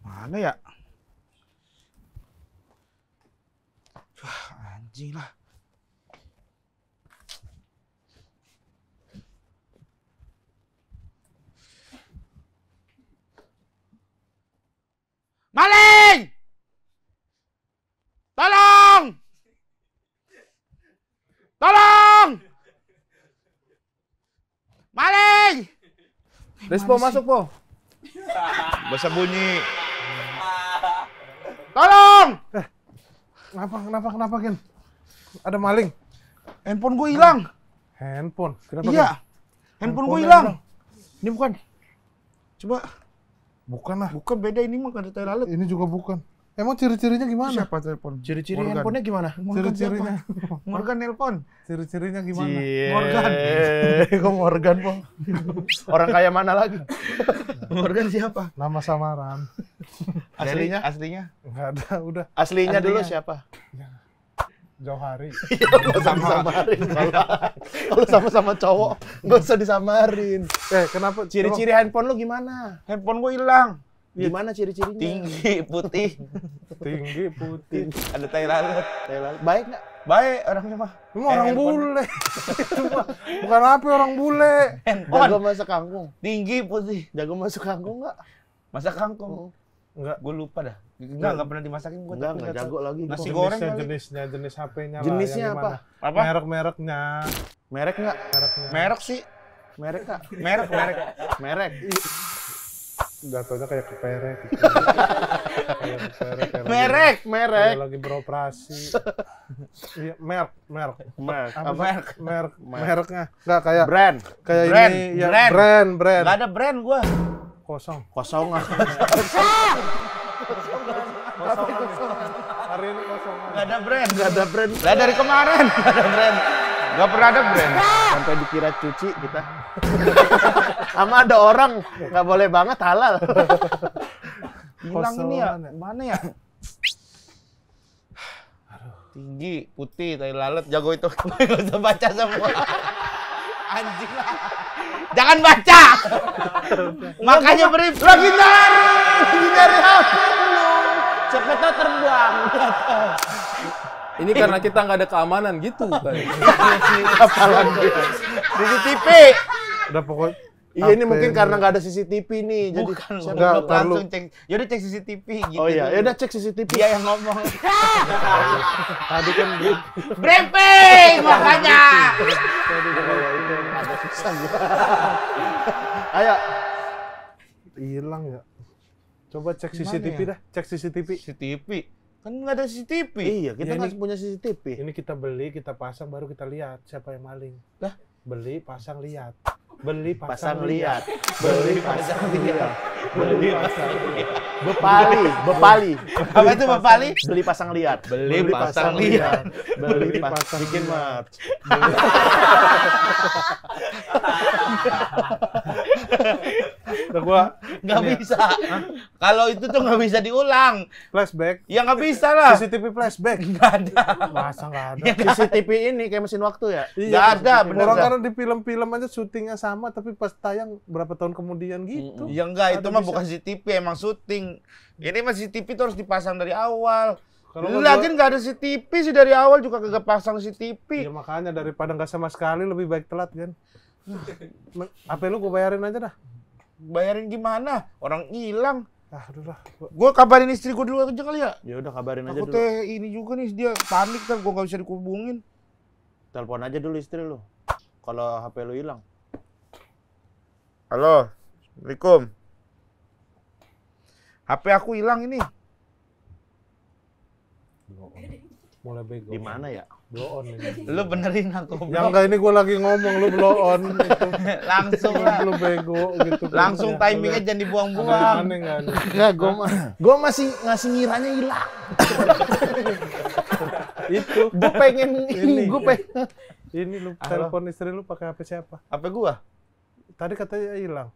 Mana ya? Wah, anjing lah. Maling! Tolong! Tolong! Maling! Rispo masuk, Po. Bahasa bunyi. Tolong! Kenapa, Ken? Ada maling? Handphone gue hilang. Handphone? Kenapa, Iya. Ken? Handphone gue hilang. Ini bukan. Coba. Bukan lah. Bukan, beda ini mah ada tai lalat. Ini juga bukan. Emang ciri-cirinya gimana? Siapa telepon? Ciri-ciri handphonenya gimana? Ciri-cirinya. Morgan nelpon. Ciri-cirinya gimana? Morgan. Kok Morgan, Po? Orang kaya mana lagi? Morgan siapa? Nama samaran. Aslinya? Aslinya? Enggak ada, udah. Aslinya dulu siapa? Jauhari. Nggak usah disamarin. Kalau sama-sama cowok, nggak usah disamarin. Kenapa? Ciri-ciri handphone lu gimana? Handphone gue hilang. Gimana ciri-cirinya? Tinggi, putih. Tinggi, putih. Ada tai lalat. Baik nggak? Baik orangnya mah. Emang orang bule. Bukan apa orang bule. Jago masak kangkung. Tinggi, putih. Jago masak kangkung nggak? Masak kangkung. Enggak. Gue lupa dah. Enggak pernah dimasakin gue. Enggak jago lagi. Nasi goreng kali. Jenis HP-nya lah. Jenisnya yang apa? gimana? Apa? Merek-mereknya. Merek nggak? Merek sih. Merek nggak? Merek. Jatuhnya kayak keperek. Merek. Kayak lagi beroperasi. Iya, merek. Mereknya. Enggak kayak Brand. Kayak Brand. ini ya Brand. brand. Gak ada brand gue. Kosong. Hari ini kosong. Gak ada brand. Nggak ada brand. Lah dari kemarin gak ada brand. Gak pernah ada brand. Sampai dikira cuci kita. Sama ada orang nggak boleh banget halal. Hilang ini ya. Kosongan ya? Mana ya? Tinggi, putih, tai lalat, jago itu. Gak usah baca semua. Anjing lah. Jangan baca. Makanya beri lagi nyari HP lu. Siapa tahu terbang. Ini karena kita nggak ada keamanan gitu kan. Apalagi CCTV. Udah pokoknya. Iya ini mungkin karena nggak ada CCTV nih. Jadi Bukan, Nggak, langsung cek. Yaudah cek CCTV gitu. Oh iya, dulu. ya udah cek CCTV. Dia yang ngomong. Tadi kan Briefing makanya. Ayo. hilang ya. Coba cek Gimana CCTV ya? dah, cek CCTV. CCTV. Kan nggak ada CCTV. Iya, kita Ya, nggak ini- punya CCTV. Ini kita beli, kita pasang, baru kita lihat siapa yang maling. Lah? Beli, pasang, lihat. Beli, Pasang pasang, lihat. Beli, pasang pasang, lihat. Beli, pasang, Bepali. Apa itu Bepali? Beli pasang lihat. Beli, pasang, lihat. Beli pasang, pasang bikin lihat. merch. Udah gua Nggak bisa. Kalau itu tuh nggak bisa diulang. flashback. Ya nggak bisa lah. CCTV flashback. Nggak ada. Masa nggak ada? CCTV ini kayak mesin waktu ya? Nggak ada, bener Orang dah. karena di film-film aja syutingnya sama, tapi pas tayang berapa tahun kemudian gitu. Ya enggak, itu Ada mah bisa. bukan CCTV, emang syuting. Ini mah CCTV itu harus dipasang dari awal. Kalau Lu gua- yakin nggak ada CCTV sih dari awal juga kagak pasang CCTV. Ya makanya daripada nggak sama sekali lebih baik telat kan. HP lu gua bayarin aja dah. Bayarin gimana? Orang hilang. Ah, aduh lah. Gua kabarin istri gua dulu aja kali ya. Ya udah kabarin aja Aku dulu. teh ini juga nih, dia panik kan gua nggak bisa dihubungin. Telepon aja dulu istri lu. Kalau HP lu hilang. Halo, Assalamualaikum. HP aku hilang ini. Mulai bego. Di mana ya? Blow on ini. Lu benerin aku. Yang enggak ini gue lagi ngomong lu blow on gitu. Langsung lah. Lu bego gitu. Langsung timingnya jangan dibuang-buang. Aneh kan. Enggak, gua masih ngasih ngiranya hilang. Itu Gue pengen Ini. gue pengen. ini lu telepon istri lu pakai HP siapa? Apa gua? Tadi katanya hilang.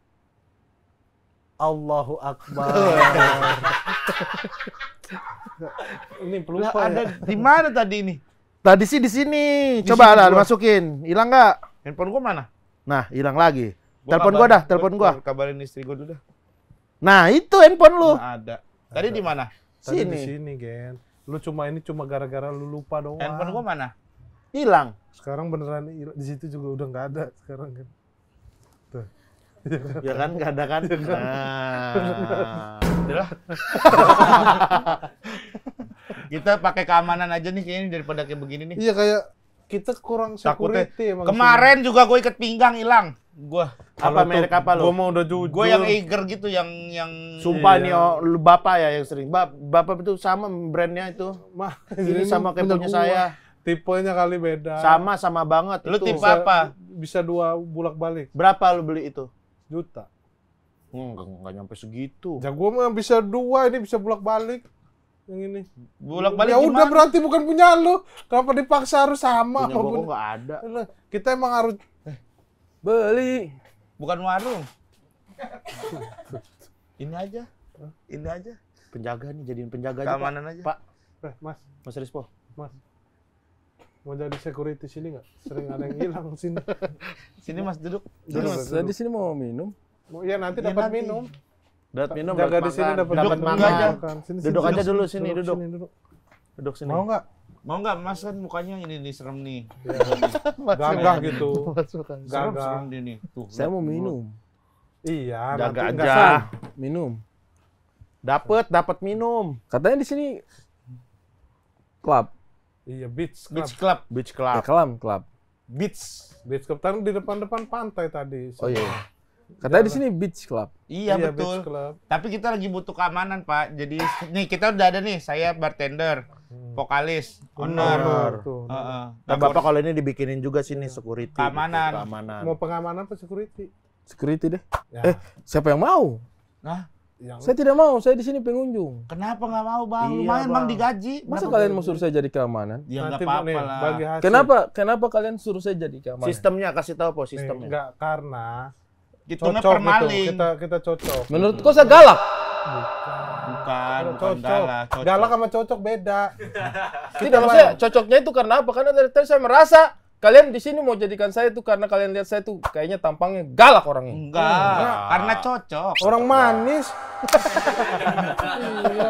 Allahu Akbar. Ini Lah, pelupa ada ya. di mana tadi ini? Tadi sih di sini. Di Coba sini lah gua. masukin. Hilang nggak? Handphone gua mana? Nah, hilang lagi. Gua Telepon gua kabarin- dah, telepon gua. Kabarin istri gua dulu dah. Nah, itu handphone lu. Nggak ada. Tadi di mana? Tadi di Sini. sini, Gen. Lu cuma gara-gara lu lupa doang. Handphone gua mana? Hilang. Sekarang beneran di situ juga udah nggak ada sekarang kan. Tuh. Ya kan nggak ada kan? Nah. Udah lah. Kita pakai keamanan aja nih kayaknya daripada kayak begini nih. Iya kayak kita kurang Takutnya. security emang. Kemarin juga gue ikat pinggang hilang. Gua Apa merek apa lu? Gua mau udah jujur. gue yang Eiger gitu yang Sumpah Iya. nih, oh, lu bapak ya yang sering. Bapak itu sama brandnya itu. Mah, Ini sama kayak punya saya. Tipenya kali beda. Sama banget. Lu itu. tipe apa? Bisa 2 bulak-balik Berapa lu beli itu? juta. Enggak nyampe segitu. Ya gua mah bisa 2, ini bisa bulak-balik. Yang ini. Bolak-balik Ya udah gimana? berarti bukan punya lu. Kenapa dipaksa harus sama? Punya gua kok nggak ada. Kita emang harus Beli. Bukan warung. Ini aja. Ini aja. Penjaga nih, jadiin penjaga aja. Keamanan aja. Pak, Mas, Mas Rispo. mau jadi security sini nggak? Sering ada yang hilang sini. Sini Mas duduk. Duduk, Mas. Saya di sini mau minum. Iya nanti Iya, dapat nanti. minum. Dapat minum, Jaga dapat di sini makan. dapat Dapat Duduk makan. aja. Sini, Duduk aja dulu sini, duduk. duduk. Duduk sini. Mau nggak? Mau nggak Mas kan mukanya ini serem nih. Gagah gitu. Serem Gagah. dia nih. Tuh. Saya mau minum. Iya, Jaga nanti nggak aja. sah. Minum. Dapat minum. Katanya di sini klub. Iya, beach club. Beach Club. Beach Ya, Club. klub. Beach. Beach club kan di depan pantai tadi. Oh iya. Katanya di sini beach club. Iya, Beach betul. club. Tapi kita lagi butuh keamanan Pak. Jadi nih kita udah ada nih. Saya bartender, vokalis, owner. Tuh. Heeh. Nah, Bapak kalau ini dibikinin juga sini security. Keamanan. gitu, keamanan. Mau pengamanan apa security? Security deh. Ya, Siapa yang mau? Nah, yang Saya tidak mau. Saya di sini pengunjung. kenapa nggak mau Bang? Iya, Lumayan Bang Bang. digaji. Masa Kenapa? kalian mau suruh saya jadi keamanan? Ya nggak nanti apa-apa nih, lah. bagi hasil. Kenapa kalian suruh saya jadi keamanan? Sistemnya kasih tahu po Nih, sistemnya. enggak karena Hitungnya cocok per gitu. maling. Kita cocok. Menurut kau saya galak? Bukan Cocok. galak. Cocok. Galak sama cocok beda. Tidak, maksudnya cocoknya itu karena apa? Karena dari tadi saya merasa kalian di sini mau jadikan saya itu karena kalian lihat saya tuh kayaknya tampangnya galak orangnya. Enggak, karena cocok. Orang manis. Iya,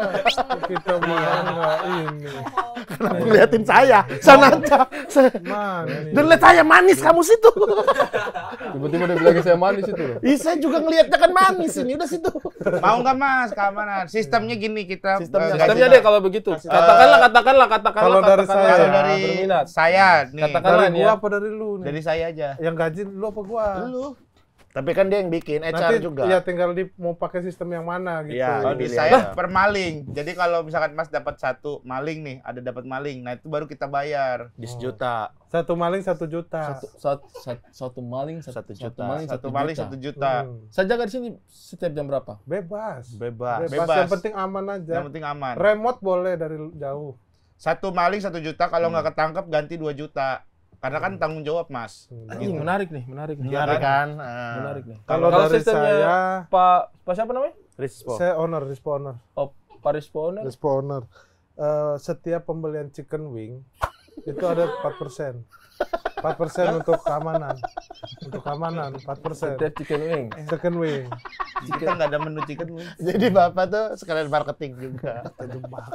kita mah enggak ini. Kenapa ngeliatin saya? Sana aja. Manis. Dan lihat saya manis kamu situ. Tiba-tiba dia bilang saya manis itu loh. Ih, saya juga ngeliatnya kan manis ini udah situ. Mau nggak Mas keamanan? Sistemnya gini kita Sistemnya- Sistemnya deh kalau begitu. Katakanlah. Kalau dari saya, kalau dari berminat. saya nih. Katakanlah Dari nih gua ya. apa dari lu nih? Dari saya aja. Yang gaji lu apa gua? Lu. Tapi kan dia yang bikin HR Nanti juga. ya tinggal di mau pakai sistem yang mana gitu. Iya, Kalau di Pilih saya aja. per maling. Jadi kalau misalkan Mas dapat satu maling nih, ada dapat maling. Nah, itu baru kita bayar. Di sejuta. Satu maling 1 juta. Satu maling Satu satu juta. maling Satu maling 1 juta. Saya jaga di sini setiap jam berapa? Bebas. Bebas. Bebas. Yang penting aman aja. Yang penting aman. Remote boleh dari jauh. Satu maling 1 juta, kalau nggak ketangkep ganti 2 juta. Karena kan tanggung jawab, Mas. Anjing, menarik nih. Menarik kan? kan? Menarik nih. Kalau dari saya, Pak siapa namanya? Rispo. saya owner, Rispo owner. Oh, Pak Rispo owner. Rispo owner. Setiap pembelian chicken wing itu ada 4%. 4% untuk keamanan. Untuk keamanan 4%. Setiap chicken wing. Chicken wing. Kita nggak ada menu chicken wing. Jadi Bapak tuh sekalian marketing juga. Kita jebak.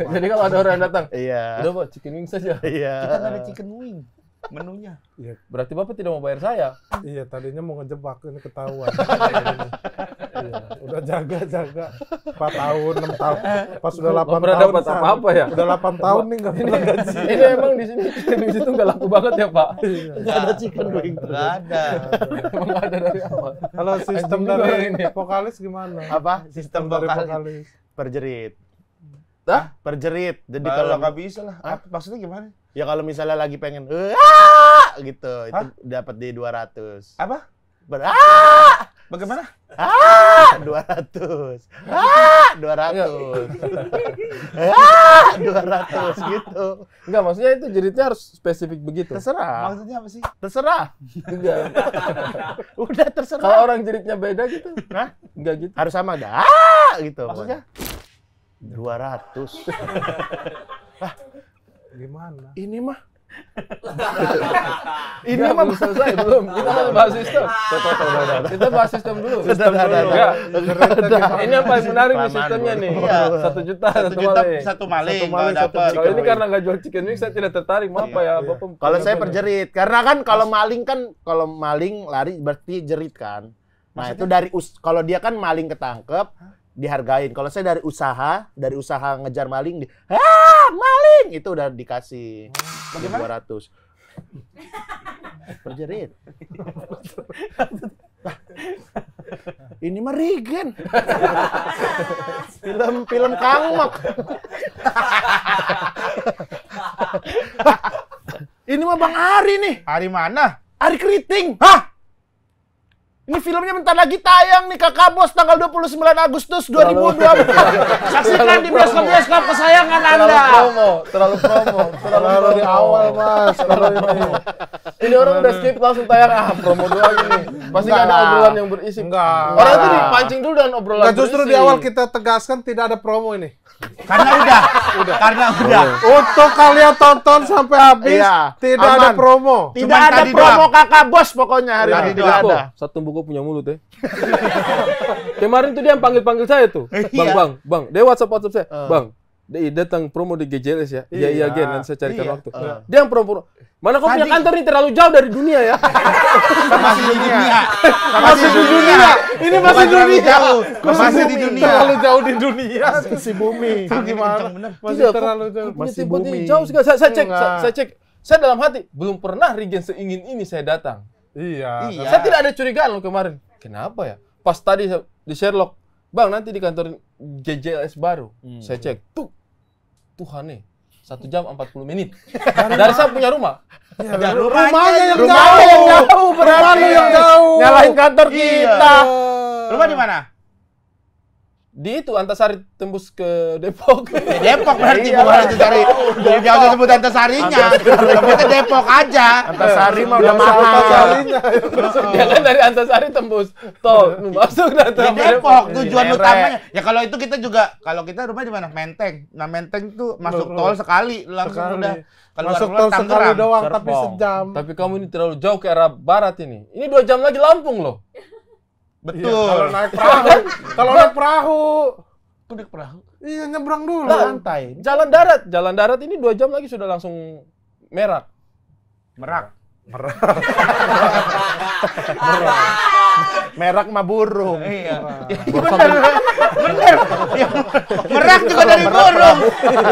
Jadi kalau ada orang yang datang, Iya. udah Pak, chicken wing saja. Iya. Kita nggak ada chicken wing menunya. Iya, Berarti Bapak tidak mau bayar saya. iya, tadinya mau ngejebak ini ketahuan. Iya, udah jaga 4 tahun, 6 tahun. Pas udah 8 Nggak pernah tahun. dapat San. apa-apa ya? Udah 8 tahun nih enggak pernah gaji. Ini emang di sini chicken wing itu nggak laku banget ya Pak? Nggak ada chicken wing. Nggak ada. Emang nggak ada dari apa? Kalau sistem Anjing juga dari ini. vokalis gimana? Apa? Sistem dari vokalis. vokalis. Per jerit. Hah? Per jerit. Jadi Kalau kalau nggak bisa lah. Apa, maksudnya gimana? Ya kalau misalnya lagi pengen gitu, itu dapat di 200. Apa? Bagaimana? 200. 200. 200 gitu. Enggak, maksudnya itu jeritnya harus spesifik begitu. Terserah. Maksudnya apa sih? Terserah. Enggak. Udah terserah. Kalau orang jeritnya beda gitu. Hah? Enggak gitu. Harus sama dah. Gitu. Maksudnya? 200. Gimana? Ini mah Ini mah belum selesai belum. Kita masih bahas sistem. Kita bahas sistem dulu. Sistem dulu. Enggak. Ini yang paling menarik nih sistemnya nih. Iya. 1 juta Satu juta satu maling kalau dapat. Kalau ini karena nggak jual chicken wing saya tidak tertarik. Maaf ya, Bapak. kalau saya perjerit. Karena kan kalau maling lari berarti jerit kan. Nah, itu dari kalau dia kan maling ketangkep dihargain. Kalau saya dari usaha ngejar maling maling itu udah dikasih. Bagaimana? 200. Perjerit. Ini mah Regen. Film Kang Mak. Ini mah Bang Ari nih. Hari mana? Ari Keriting. Hah? Ini filmnya bentar lagi tayang nih Kakak Bos tanggal 29 Agustus 2020. Saksikan di bioskop-bioskop kesayangan Anda. Terlalu promo. Terlalu di awal, Mas. Kalau ini. Ini orang udah skip langsung tayang promo doang ini. Pasti nggak ada obrolan yang berisi. Enggak. Orang itu dipancing dulu dengan obrolan Enggak, justru berisi. di awal kita tegaskan tidak ada promo ini. Karena udah. Untuk kalian tonton sampai habis, Iya, tidak aman. ada promo. Tidak Cuman ada tadi promo Kakak Bos pokoknya hari Tadi ini. Tidak Kok, ada. satu buku punya mulut ya. Kemarin tuh dia yang panggil saya tuh. Bang. Dia WhatsApp saya. Bang, dia datang promo di GJLS ya. Iya, Gen, nanti saya carikan waktu. Dia yang promo. Mana kau punya kantor nih terlalu jauh dari dunia ya. Masih di dunia. Masih di dunia. Ini masih Terlalu dunia. jauh. Masih di dunia. Terlalu jauh di dunia. Si bumi. Itu gimana? Masih Tidak, terlalu jauh. Masih tipe bumi. ini jauh sekali. Saya Enggak. cek. Saya dalam hati belum pernah Regen seingin ini saya datang. Iya. Iya. Saya tidak ada curigaan loh kemarin. Kenapa ya? Pas tadi di Sherlock, Bang nanti di kantor GJLS baru. Saya cek, Tuhan nih, 1 jam 40 menit. Dari saya punya rumah. Dan Rumahnya yang Rumahnya yang jauh, Rumahnya yang jauh. Nyalahin kantor Iya. kita. Rumah di mana? Di itu Antasari tembus ke Depok. Depok berarti bukan Antasari. Jangan usah sebut Antasarinya. Sebutnya Depok aja. Antasari mah udah mahal. Antasarinya. Ya kan dari Antasari tembus tol masuk Di datang Depok tujuan Merek. utamanya. Ya kalau itu kita juga, kalau kita rumah di mana? Menteng. Nah Menteng tuh masuk tol sekali langsung udah. Keluar Masuk tol sekali Tangerang. doang, tapi Serpong. sejam. Tapi kamu ini terlalu jauh ke arah barat ini. Ini 2 jam lagi Lampung loh. Betul. Kalau naik perahu, kalau naik perahu, Udah perahu. iya nyebrang dulu. Lantai. Jalan darat ini 2 jam lagi sudah langsung Merak. Merak. Merak mah burung. Iya. Bener. Merak juga dari burung.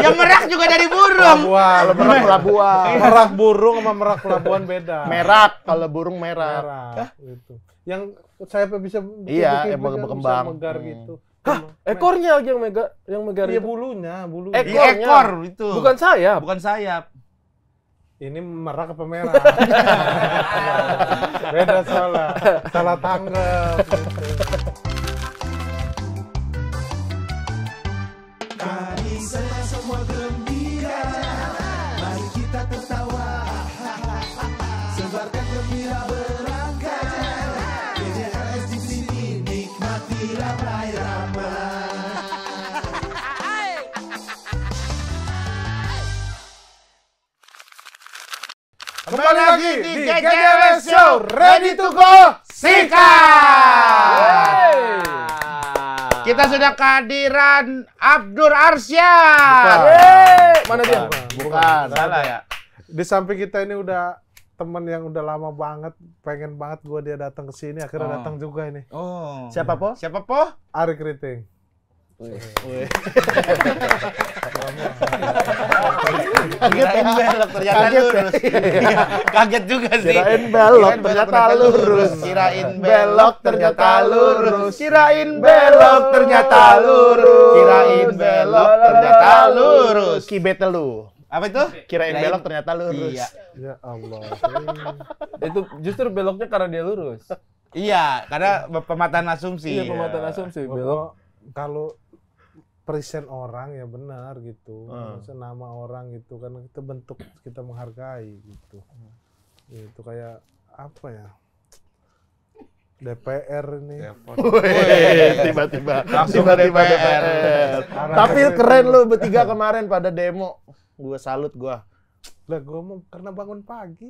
Yang merak juga dari burung. Pelabuhan. Kalau merak pelabuhan. Merak burung sama merak pelabuhan beda. Merak kalau burung merah. Merah. Gitu. Yang saya bisa Iya, bikin- yang bisa berkembang. megar gitu. Ekornya lagi yang megar Iya itu. bulunya. Di ekor itu. Bukan sayap. Bukan sayap. Ini merak apa merah? Beda salah tanggap. Gitu. Kembali lagi di GJLS Show, ready to go, sikat! Kita sudah kehadiran Abdur Arsyad. Mana dia? Bukan. Salah ya? Di samping kita ini udah teman yang udah lama banget, pengen banget gua dia datang ke sini, akhirnya datang juga ini. Oh. Siapa po? Siapa po? Ari Keriting. Kaget belok ternyata lurus. Iya, kaget juga sih. Kirain belok ternyata lurus. Kirain belok ternyata lurus. Kirain belok ternyata lurus. Kirain belok ternyata lurus. Kibet lu. Apa itu? Kirain belok ternyata lurus. Iya. Ya Allah. Itu justru beloknya karena dia lurus. Iya, karena pematahn asumsi. Iya, pematahn asumsi belok. Pokok kalau present orang ya benar gitu. Maksudnya nama orang gitu kan kita bentuk kita menghargai gitu. Itu kayak apa ya? DPR ini. Tiba-tiba Langsung tiba-tiba DPR. Tapi keren lu bertiga kemarin pada demo. Gua salut gua. Lah gua mau karena bangun pagi.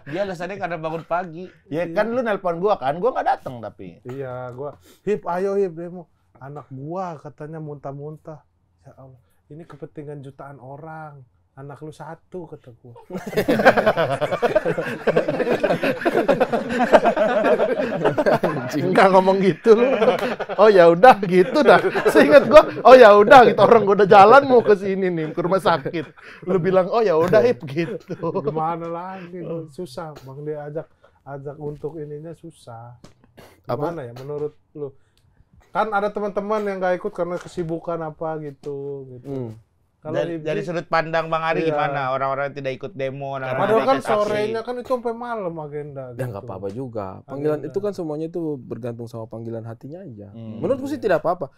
Dia alasannya karena bangun pagi. Ya kan lu nelpon gua kan, gua nggak datang tapi. Iya, gua Hip ayo Hip demo. Anak gua katanya muntah-muntah. Ya Allah, ini kepentingan jutaan orang. Anak lu satu kata gua. Enggak ngomong gitu lu. Oh ya udah gitu dah. Seingat gua, oh ya udah gitu orang gua udah jalan mau ke sini nih ke rumah sakit. Lu bilang oh ya udah Hip gitu. Gimana lagi? Susah, Bang dia ajak untuk ininya susah. Gimana ya menurut lu? Kan ada teman-teman yang nggak ikut karena kesibukan apa gitu. Kalau Dari sudut pandang Bang Ari Iya. gimana? Orang-orang yang tidak ikut demo, orang-orang padahal yang kan ikut aksi. sorenya kan itu sampai malam agenda. Ya nggak gitu. apa-apa juga. Panggilan itu kan semuanya itu bergantung sama panggilan hatinya aja. Menurutku sih tidak apa-apa.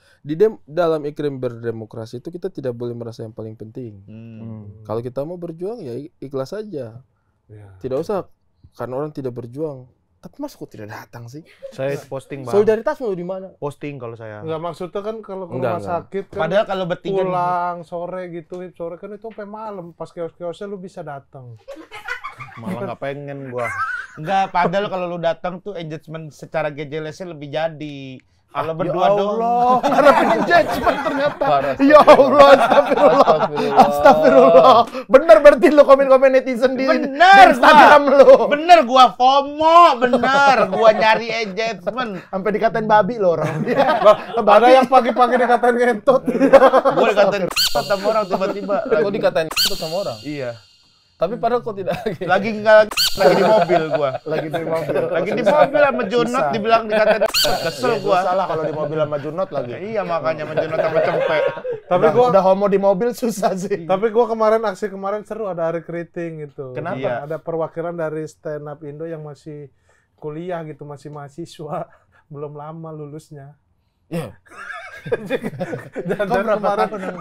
Dalam iklim berdemokrasi itu kita tidak boleh merasa yang paling penting. Kalau kita mau berjuang ya ikhlas saja. Ya. Tidak usah karena orang tidak berjuang. Tapi mas kok tidak datang sih? Saya posting Bang. Solidaritas mau di mana? Posting kalau saya. Enggak maksudnya kan kalau ke Enggak, rumah sakit kan Padahal kalau bertiga pulang sore gitu, Hip, sore kan itu sampai malam. Pas kios-kiosnya lu bisa datang. Malah nggak pengen gua. enggak, padahal kalau lu datang tuh engagement secara GJLS-nya lebih jadi. Kalau Ya berdua doang. Allah, karena engagement ternyata. Parah. Ya Allah, astagfirullah. Astagfirullah. Bener berarti lu komen-komen netizen di Bener, Instagram lu. Bener, gua FOMO, bener. Gua nyari engagement. Sampai dikatain babi lo orang. Ada yang pagi-pagi dikatain ngentot. Gua dikatain sama orang tiba-tiba. Kok dikatain itu sama orang? Iya. Tapi padahal kok tidak. Lagi di mobil gua. Lagi di mobil. Lagi di mobil sama Junot dibilang dikatain. Kesel gua. Salah kalau di mobil sama Junot lagi. Iya, makanya sama Junot sama Cempe. Tapi gua udah homo di mobil susah sih. Tapi gua aksi kemarin seru, ada hari keriting gitu. Kenapa? Iya. Ada perwakilan dari stand up Indo yang masih kuliah gitu, masih mahasiswa, belum lama lulusnya. Iya. Dan Kok berapa kemarin tahun yang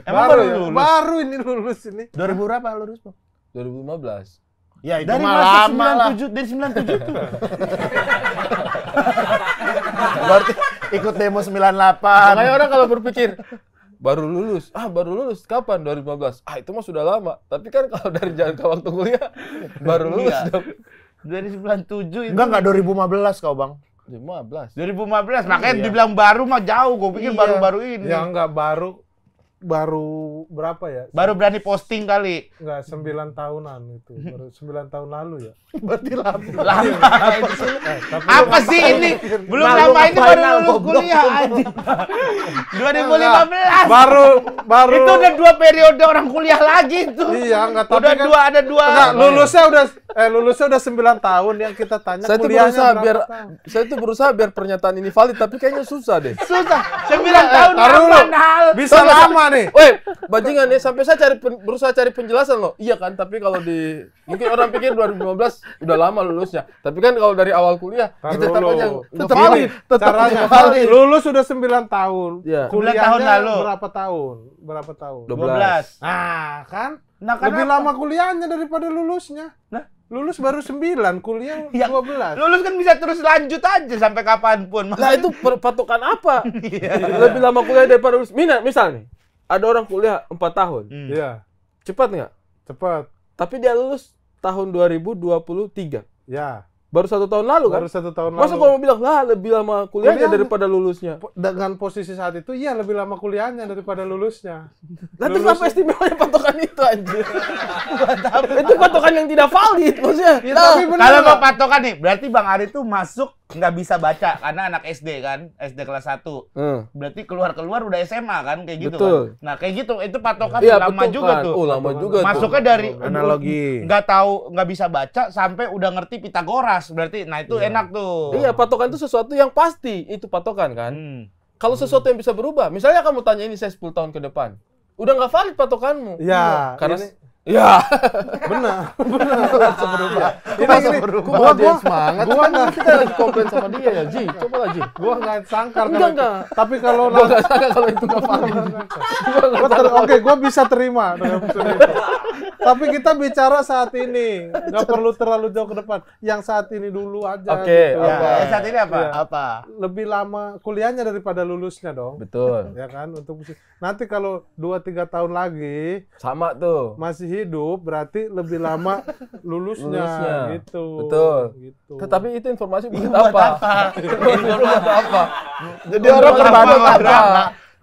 Emang baru, baru ya? lulus? Baru ini lulus ini. 2000 berapa lulus, Bang? 2015. Ya itu Dari mah masih lama lah. 97, dari 97 tuh. Berarti ikut demo 98. Makanya orang kalau berpikir baru lulus kapan? 2015. Itu mah sudah lama. Tapi kan kalau dari jangka waktu kuliah baru lulus Iya. dong. Dari 97 itu. Enggak 2015 kau, Bang. 2015. 2015, makanya dibilang baru mah jauh. Gue pikir Iya. baru-baru ini. Ya enggak baru berapa ya? Baru berani posting kali. Enggak 9 tahunan itu. Baru 9 tahun lalu ya. Berarti lama. Lama itu sih. Tapi Apa sih ini? Belum Nah, lu lama ini ngapain, baru Al? lulus Goblok. kuliah anjing. 2015. baru Itu udah 2 periode orang kuliah lagi itu. iya enggak tapi Udah kan ada dua. enggak, lulusnya udah 9 tahun yang kita tanya Saya tuh kuliahnya berusaha berapa tahun? saya tuh berusaha biar pernyataan ini valid tapi kayaknya susah deh. Susah. 9 tahun taruh lu. apaan hal. Bisa lama nih. Woi, bajingan ya sampai saya berusaha cari penjelasan loh. Iya kan, tapi kalau mungkin orang pikir 2015 udah lama lulusnya. Tapi kan kalau dari awal kuliah Taruh tetap dulu. aja Tetap valid. Caranya valid. lulus sudah 9 tahun. Iya. 9 tahun lalu. Berapa tahun? Berapa tahun? 12. Nah, kan? Nah, Lebih kenapa? lama kuliahnya daripada lulusnya. Nah? Lulus baru 9, kuliah Ya, 12. Lulus kan bisa terus lanjut aja sampai kapanpun. Lah itu patokan apa? Lebih lama kuliah daripada lulus. Misal nih, ada orang kuliah 4 tahun. Iya, Cepat nggak? cepat. Tapi dia lulus tahun 2023. Ya, Baru 1 tahun lalu kan? baru 1 tahun Masa lalu. kalau mau bilang, lah lebih lama kuliahnya Kuliah- daripada lulusnya. Dengan posisi saat itu, iya lebih lama kuliahnya daripada lulusnya. Nanti apa istimewanya patokan itu anjir? Itu patokan yang tidak valid maksudnya. Ya, tapi bener Kalau mau nggak? patokan nih, berarti Bang Ari tuh masuk nggak bisa baca karena anak SD kan, SD kelas 1. Berarti keluar udah SMA kan, kayak gitu Betul. kan. Nah, kayak gitu, itu patokan Iya, lama betul juga kan. tuh. Oh, lama juga tuh. Masuknya dari Analogi. nggak tahu, nggak bisa baca sampai udah ngerti Pitagoras. Berarti, nah itu enak tuh. Iya, patokan itu sesuatu yang pasti. Itu patokan kan. Hmm. Kalau sesuatu yang bisa berubah, misalnya kamu tanya ini saya 10 tahun ke depan. udah nggak valid patokanmu. Ya, Karena ini- ya. benar. Gua semangat. Gua nggak kita lagi komplain sama dia ya, Ji. Coba lah, Ji. Gua nggak sangkar Enggak, kalau itu. enggak. Tapi kalau Gua nggak sangka kalau itu nggak valid. Oke, gua bisa terima dengan usul itu. Tapi kita bicara saat ini, nggak perlu terlalu jauh ke depan. Yang saat ini dulu aja. Oke, gitu. Ya, apa? yang saat ini apa? Iya. Apa? Lebih lama kuliahnya daripada lulusnya dong. Betul. Ya kan, untuk nanti kalau 2-3 tahun lagi Sama tuh. masih hidup, berarti lebih lama lulusnya, gitu. Betul. Gitu. Tetapi itu informasi buat apa? Informasi buat apa? Jadi orang berbangga.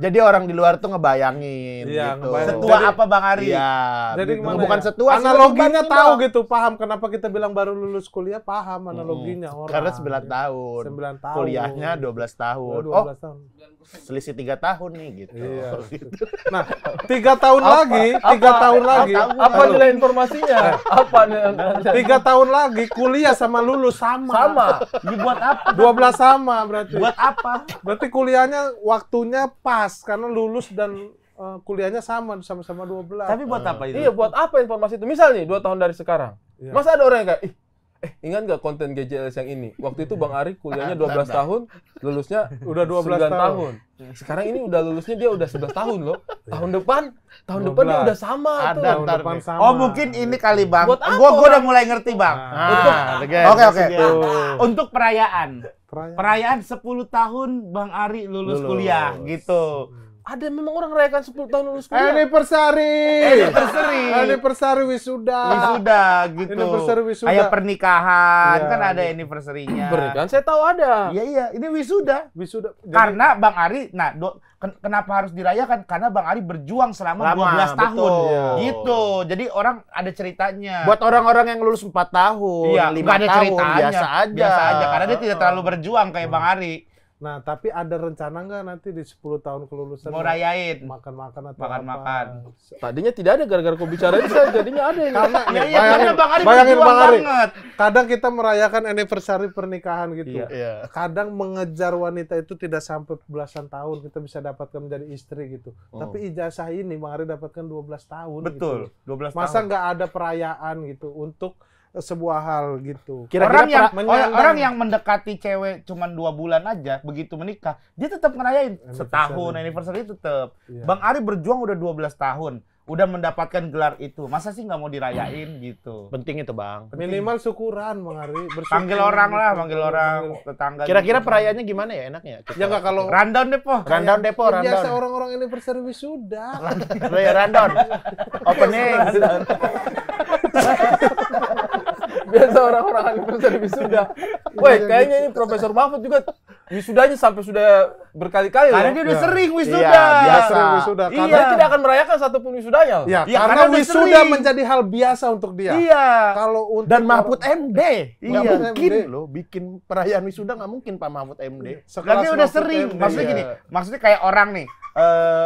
Jadi orang di luar tuh ngebayangin Iya, gitu. ngebayangin. Setua apa Bang Ari? Iya. Jadi gitu. gimana Bukan ya? setua sih, analoginya lebih tahu banding gitu, paham kenapa kita bilang baru lulus kuliah, paham analoginya dong. orang. Karena 9 tahun. 9 tahun. Kuliahnya 12 tahun. 12 tahun. Selisih 3 tahun nih gitu. Iya. Nah, 3 tahun lagi, 3 tahun lagi. Apa nilai informasinya? Apa nilai? 3 tahun lagi kuliah sama lulus sama. Sama. Ini buat apa? 12 sama berarti. Buat apa? Berarti kuliahnya waktunya pas karena lulus dan kuliahnya sama-sama 12. Tapi buat apa itu? Iya, buat apa informasi itu? Misal nih, 2 tahun dari sekarang. Iya. Masa ada orang yang kayak, ingat nggak konten GJLS yang ini? Waktu itu Bang Ari kuliahnya 12 tahun, lulusnya Udah 12 9 tahun. tahun. Sekarang ini udah lulusnya dia udah 11 tahun loh. Tahun depan dia udah sama Ada tuh. Tahun ntar depan nih. sama. Oh mungkin ini kali Bang. Buat apa Gua udah orang? mulai ngerti Bang. Oke. Untuk perayaan. Perayaan. Perayaan 10 tahun Bang Ari lulus kuliah gitu. Ada memang orang rayakan 10 tahun lulus kuliah. Anniversary wisuda. Wisuda gitu. Anniversary wisuda. Kayak pernikahan Iya, kan ada gitu. anniversary-nya. Pernikahan saya tahu ada. Iya, ini wisuda. Wisuda. Jadi- Karena Bang Ari, nah kenapa harus dirayakan? Karena Bang Ari berjuang selama Lama, 12 tahun. betul. Gitu. Jadi orang ada ceritanya. Buat orang-orang yang lulus 4 tahun, iya, 5 nggak ada tahun, ceritanya. biasa aja. Biasa aja karena dia tidak terlalu berjuang kayak Bang Ari. Nah, tapi ada rencana nggak nanti di 10 tahun kelulusan Mau rayain. makan-makan atau Makan-makan. apa? Tadinya tidak ada, gara-gara kau bicara itu saya jadinya ada ini. Karena Iya, nih, iya, karena Bang Ari bayangin berjuang Bang Ari. banget. Kadang kita merayakan anniversary pernikahan gitu. Iya. Iya. Kadang mengejar wanita itu tidak sampai belasan tahun kita bisa dapatkan menjadi istri gitu. Tapi ijazah ini Bang Ari dapatkan 12 tahun. Betul, Gitu. 12 Masa tahun. nggak ada perayaan gitu untuk sebuah hal gitu. Kira-kira Orang yang mendekati cewek cuma 2 bulan aja begitu menikah, dia tetap ngerayain setahun anniversary tetap. Iya. Bang Ari berjuang udah 12 tahun, udah mendapatkan gelar itu. Masa sih nggak mau dirayain gitu? penting itu, Bang. Minimal syukuran Bang Ari. Bersyukur Panggil orang lah, gitu. panggil orang tetangga. Kira-kira gitu. perayaannya gimana ya enaknya? Ya nggak kalau Rundown deh, Po. Rundown Depo, ya, biasa rundown. orang-orang anniversary wisuda. Rundown. Opening. Biasa orang-orang anniversary wisuda. Woi, kayaknya ini Profesor Mahfud juga wisudanya sampai sudah berkali-kali Karena loh. dia udah Ya. sering wisuda. Iya, biasa. Sering wisuda. Iya. Dia tidak akan merayakan satupun wisudanya. Ya, Iya, karena karena udah wisuda sering. menjadi hal biasa untuk dia. Iya. Kalau untuk Dan Mahfud MD. Nggak Iya. mungkin MD. loh bikin perayaan wisuda, nggak mungkin Pak Mahfud MD. Dan dia udah Mahfud sering. MD. Maksudnya Iya. gini, maksudnya kayak orang nih,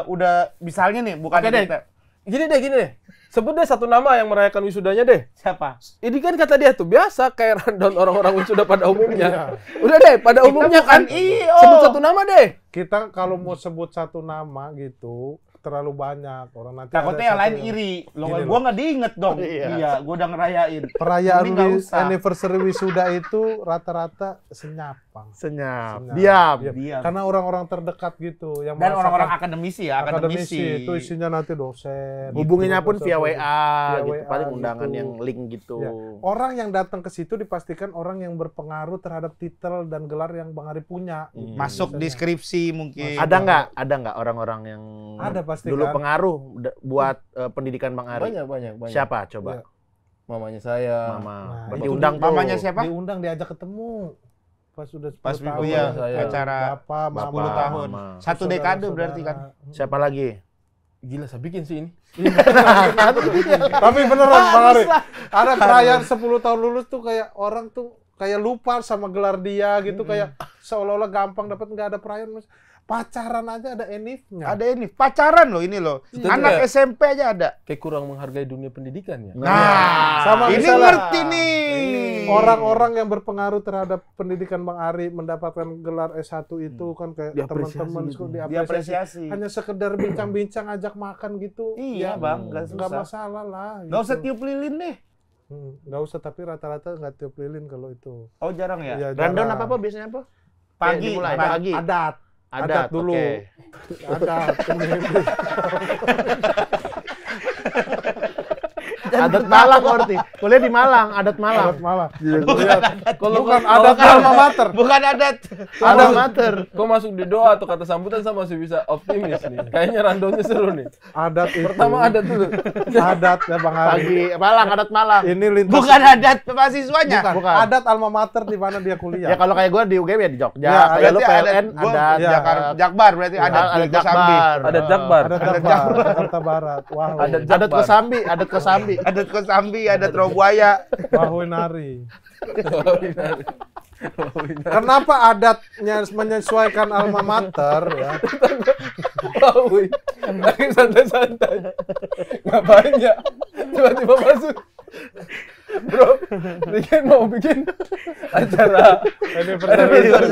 udah misalnya nih, bukan Oke deh. kita. Gini deh. Sebut deh satu nama yang merayakan wisudanya deh. Siapa? Ini kan kata dia tuh biasa kayak rundown orang-orang wisuda pada umumnya. Iya. Udah deh, pada umumnya bukan kan. IO. Sebut satu nama deh. kita kalau mau sebut satu nama gitu terlalu banyak orang nanti Takutnya ada yang lain satu iri. Lo Gini gua nggak diinget dong. Iya. Iya, gua udah ngerayain. perayaan Ini nggak usah. anniversary wisuda itu rata-rata senyap Bang. Senyap. Senyap. Diam. Iya. Diam. Karena orang-orang terdekat gitu yang Dan merasakan orang-orang akademisi ya, akademisi itu isinya nanti dosen. Hubunginya gitu, pun via profesor. WA, Via gitu. WA Paling undangan gitu. yang link gitu. Ya. Orang yang datang ke situ dipastikan orang yang berpengaruh terhadap titel dan gelar yang Bang Ari punya. gitu. Masuk Biasanya. deskripsi mungkin. Ada nggak orang-orang yang Ada pasti dulu kan. pengaruh buat pendidikan Bang Ari? Banyak. Siapa coba? Iya. Mamanya saya. Mama. Nah, Diundang tuh. Mamanya siapa? Diundang diajak ketemu. Pas sudah 10 Pas tahun. iya, saya. acara Bapak, Mama, 10 tahun. Mama. Satu dekade berarti kan. Siapa lagi? Gila, saya bikin sih ini. Tapi beneran Bang Ari. Ada perayaan 10 tahun lulus tuh kayak orang tuh kayak lupa sama gelar dia gitu, kayak seolah-olah gampang dapat, nggak ada perayaan. Pacaran aja ada enifnya. Ada ini pacaran loh ini loh. Itu Anak juga. SMP aja ada. Kayak kurang menghargai dunia pendidikan ya. Nah, Sama ini misalnya- ngerti nih. orang-orang yang berpengaruh terhadap pendidikan Bang Ari mendapatkan gelar S1 itu kan kayak Diapresiasi teman-teman gitu. Diapresiasi. hanya sekedar bincang-bincang ajak makan gitu. Iya, Bang, nggak nggak susah. masalah lah. Nggak usah gitu. tiup lilin deh. Nggak usah, tapi rata-rata nggak tiup lilin kalau itu. Oh, jarang ya? Iya, Rundown jarang. apa biasanya apa? Pagi, Dimulai. pagi. Adat. Adat dulu. oke. Adat. Adat Malang berarti. Kuliah di Malang, adat Malang. Adat malah. Bukan Adat alma mater. Bukan adat. Adat mater. Kau masuk di doa atau kata sambutan saya masih bisa optimis nih. Kayaknya rundownnya seru nih. Adat itu. Pertama adat dulu. Adat ya Bang Ari. Pagi Malang, adat Malang. Ini lintas. Bukan adat mahasiswanya. Bukan. Adat alma mater di mana dia kuliah. Ya kalau kayak gue di UGM ya di Jogja. Ya, Kayak lu berarti PLN gua adat ya, Jakbar berarti adat adat Kosambi. Jakbar. Adat Jakbar. Adat Jakbar, Jakarta Barat. Wah. Adat Adat Kosambi, adat Kosambi. Adat Kosambi, adat Robuaya. Wahwinari. Kenapa adatnya menyesuaikan alma mater ya? Wih, lagi santai-santai. Ngapain ya? Tiba-tiba masuk. Bro, Riken mau bikin acara Anniversary.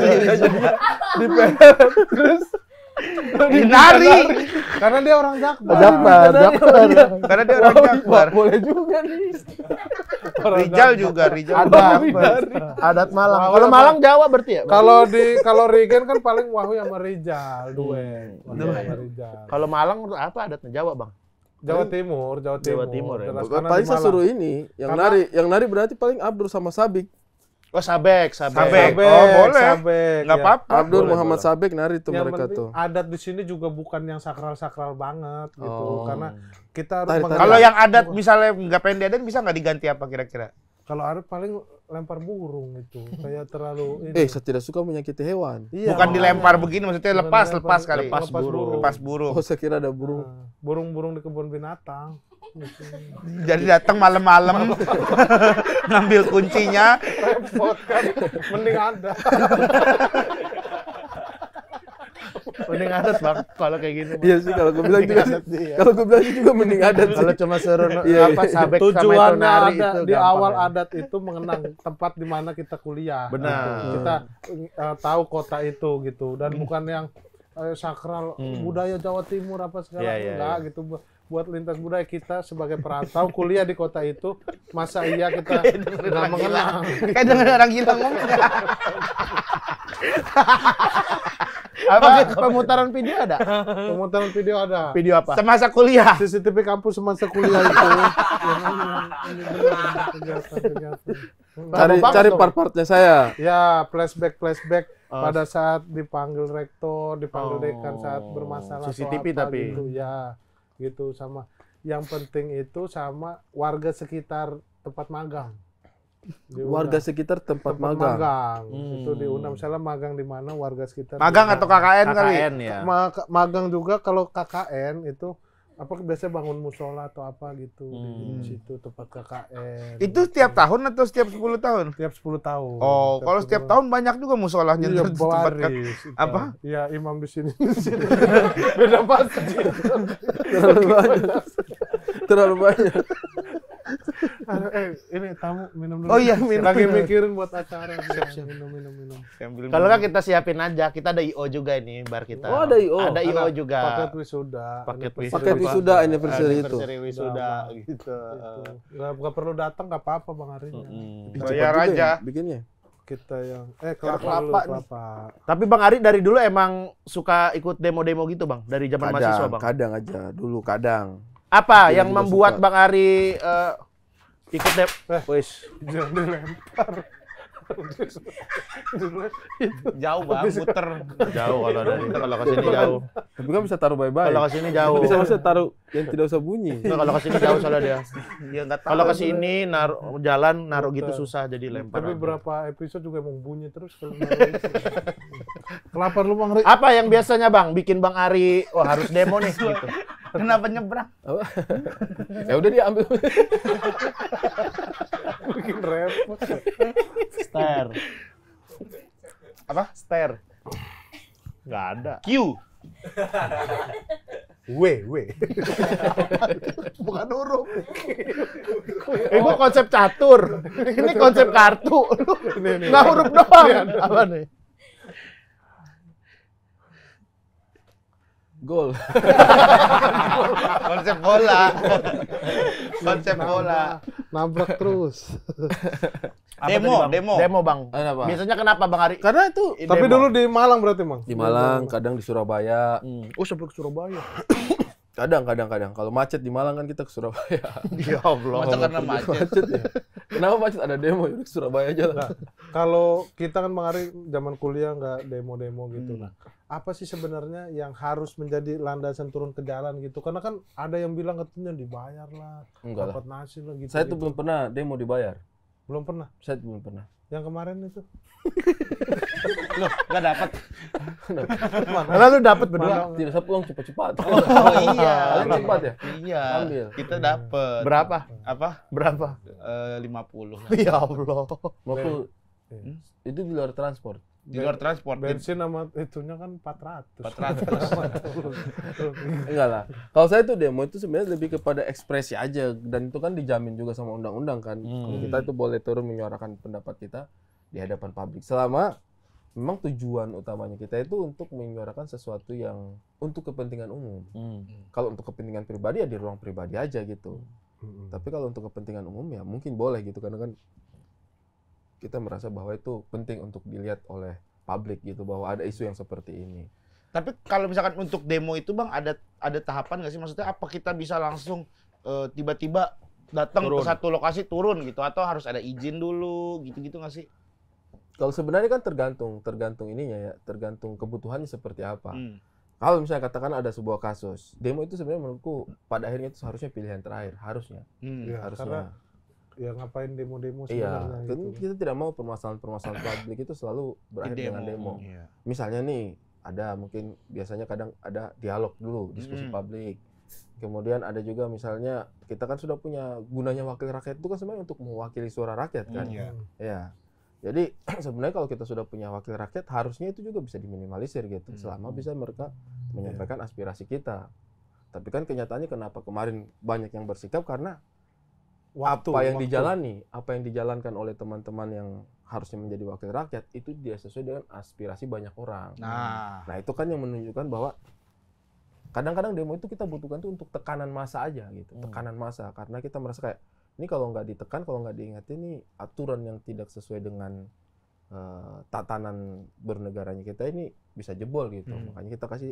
di PLN terus Dinari. Karena dia orang Jakbar. Jakbar. Karena dia orang Jakbar. Boleh juga nih. Rijal juga, Rijal. Adat Malang. Wahyu Kalau apa? Malang Jawa berarti ya? Kalau Regen kan paling Wahyu sama Rijal, duet. Wahyu sama Rijal. Kalau Malang apa adatnya Jawa, Bang? Jawa Timur. Jawa Timur ya. Jelas, karena Paling di saya Malang. suruh ini, Karena- yang nari berarti paling Abdur sama Sabik. Oh, Sabek. Sabek. Sabek, Oh, boleh. Sabek, Nggak ya. apa-apa. Abdur boleh, Muhammad boleh. Sabik nari tuh Yang mereka penting tuh. adat di sini juga bukan yang sakral-sakral banget gitu. Oh. Karena kita harus Tari-tari. mengenal- Kalau yang adat misalnya nggak pengen diadat bisa nggak diganti apa kira-kira? kalau adat paling lempar burung itu. Kayak terlalu ini. Saya tidak suka menyakiti hewan. Iya, Bukan makanya. dilempar begini, maksudnya Bukan lepas dilempar, kali. lepas burung. Lepas burung. Oh, saya kira ada burung. Nah, burung-burung di kebun binatang. Gitu. Jadi datang malam-malam ngambil kuncinya. Repot kan. Mending ada. Mending adat, Bang. Kalau kayak gini. Iya sih kalau gue bilang juga sih. Iya. Kalau gue bilang juga mending adat sih. Kalau cuma suruh Iya, apa iya. Sabek sama itu Tujuannya nari ada itu di gampang awal ya. adat itu mengenang tempat di mana kita kuliah. Benar. Gitu. Kita tahu kota itu gitu dan bukan yang sakral budaya Jawa Timur apa segala Iya, iya, enggak gitu. Buat lintas budaya kita sebagai perantau kuliah di kota itu, masa iya kita nggak mengenang? Kayak denger orang gila ngomong. Apa pemutaran video ada? Pemutaran video ada. Video apa? Semasa kuliah. CCTV kampus semasa kuliah itu. Ini benar kegiatan-kegiatan. Cari part-partnya saya. Ya, flashback Oh. pada saat dipanggil rektor, dipanggil dekan saat bermasalah CCTV atau apa tapi. gitu. Ya, gitu sama. Yang penting itu sama warga sekitar tempat magang. Warga sekitar tempat magang. Itu diundang misalnya magang di mana warga sekitar. Magang diundang. atau KKN kali? KKN ya. Magang juga kalau KKN itu apa biasanya bangun musola atau apa gitu di situ tempat KKN. Itu setiap tahun atau setiap 10 tahun? tiap 10 tahun. Oh, kalau setiap tahun banyak juga musolahnya Iya, di tempat kan. baris. Apa? Iya, imam di sini. Beda masjid. Terlalu banyak. Terlalu banyak. Ini tamu minum dulu. Oh iya, Lagi mikirin buat acara. Siap. Minum. Kalau kan kita siapin aja, kita ada IO juga ini bar kita. Oh, ada IO. Ada IO juga. Paket wisuda. Paket Paket wisuda anniversary itu. Anniversary wisuda gitu. Nggak perlu datang, nggak apa-apa Bang Arinya. Bayar aja. Bikinnya. Kita yang kelapa dulu, nih. kelapa. Tapi Bang Ari dari dulu emang suka ikut demo-demo gitu, Bang? Dari zaman mahasiswa, Bang? Kadang aja. Dulu kadang. Apa Dulu yang juga membuat suka. Bang Ari ikut demo? Wis. Jangan dilempar. Jauh Bang, muter. Jauh kalau ke sini jauh. Tapi kan bisa taruh bye-bye. Kalau ke sini jauh. Bisa taruh yang tidak usah bunyi. Nggak, kalau ke sini jauh soalnya dia. Dia enggak tahu. Kalau ke sini naruh gitu susah jadi lempar. Tapi aja. berapa episode juga emang bunyi terus kalau naruh itu. Kelapa lu Bang Ri. Apa yang biasanya Bang bikin Bang Ari wah harus demo nih gitu. Kenapa nyebrang? Apa? Ya udah dia ambil. Bikin repot. Ster. Apa? Ster. Nggak ada. Q. W. Bukan huruf. Gua konsep catur. Ini konsep kartu. Ini. Nggak huruf doang. Apa nih? Gol. Konsep bola. Konsep bola. Nabrak terus. Apa Demo, tadi, Bang? Demo, Bang. Kenapa? Biasanya kenapa, Bang Ari? Karena itu Tapi dulu di Malang berarti, Mang? di Malang, kadang di Surabaya. Oh, sampai ke Surabaya. Kadang. Kalau macet di Malang kan kita ke Surabaya. Ya Allah. Masa karena macet. Macet ya. Kenapa macet? Ada demo, yaudah ke Surabaya aja lah. Nah, kalau kita kan Bang Ari zaman kuliah nggak demo-demo gitu. Nah, apa sih sebenarnya yang harus menjadi landasan turun ke jalan gitu? Karena kan ada yang bilang katanya dibayar lah, Enggak lah. dapat nasi lah gitu. Saya tuh belum pernah demo dibayar. belum pernah. Saya belum pernah. Yang kemarin itu. Loh, nggak dapat. Karena lu dapat berdua. Tidak, saya pulang cepat-cepat. Oh iya. Kalian cepat ya? Iya. Ambil. Kita dapat. Berapa? Apa? Berapa? 50 lah. Ya Allah. Waktu itu di luar transport. Di luar transport. Bensin sama itunya kan 400. 400. Enggak lah. Kalau saya tuh demo itu sebenarnya lebih kepada ekspresi aja, dan itu kan dijamin juga sama undang-undang kan. Kalau kita itu boleh turun menyuarakan pendapat kita di hadapan publik selama memang tujuan utamanya kita itu untuk menyuarakan sesuatu yang untuk kepentingan umum. Kalau untuk kepentingan pribadi ya di ruang pribadi aja gitu. Tapi kalau untuk kepentingan umum ya mungkin boleh gitu, karena kan kita merasa bahwa itu penting untuk dilihat oleh publik gitu, bahwa ada isu yang seperti ini. Tapi kalau misalkan untuk demo itu Bang ada tahapan nggak sih? Maksudnya apa kita bisa langsung tiba-tiba datang ke satu lokasi turun gitu, atau harus ada izin dulu gitu-gitu nggak sih? Kalau sebenarnya kan tergantung ininya ya, tergantung kebutuhannya seperti apa. Kalau misalnya katakan ada sebuah kasus, demo itu sebenarnya menurutku pada akhirnya itu seharusnya pilihan terakhir, harusnya. Ya, Harusnya. ya ngapain demo-demo Iya, sebenarnya kan gitu. kita tidak mau permasalahan-permasalahan publik itu selalu berakhir dengan demo. Iya. Misalnya nih, ada mungkin biasanya kadang ada dialog dulu, diskusi publik. Kemudian ada juga misalnya kita kan sudah punya gunanya wakil rakyat itu kan sebenarnya untuk mewakili suara rakyat kan. Iya. Ya. Jadi sebenarnya kalau kita sudah punya wakil rakyat harusnya itu juga bisa diminimalisir gitu, selama bisa mereka menyampaikan aspirasi kita. Tapi kan kenyataannya kenapa kemarin banyak yang bersikap karena apa yang dijalankan oleh teman-teman yang harusnya menjadi wakil rakyat itu dia sesuai dengan aspirasi banyak orang. Nah itu kan yang menunjukkan bahwa kadang-kadang demo itu kita butuhkan tuh untuk tekanan massa aja gitu, tekanan massa, karena kita merasa kayak ini kalau nggak ditekan, kalau nggak diingetin nih aturan yang tidak sesuai dengan tatanan bernegaranya kita ini bisa jebol gitu. Makanya kita kasih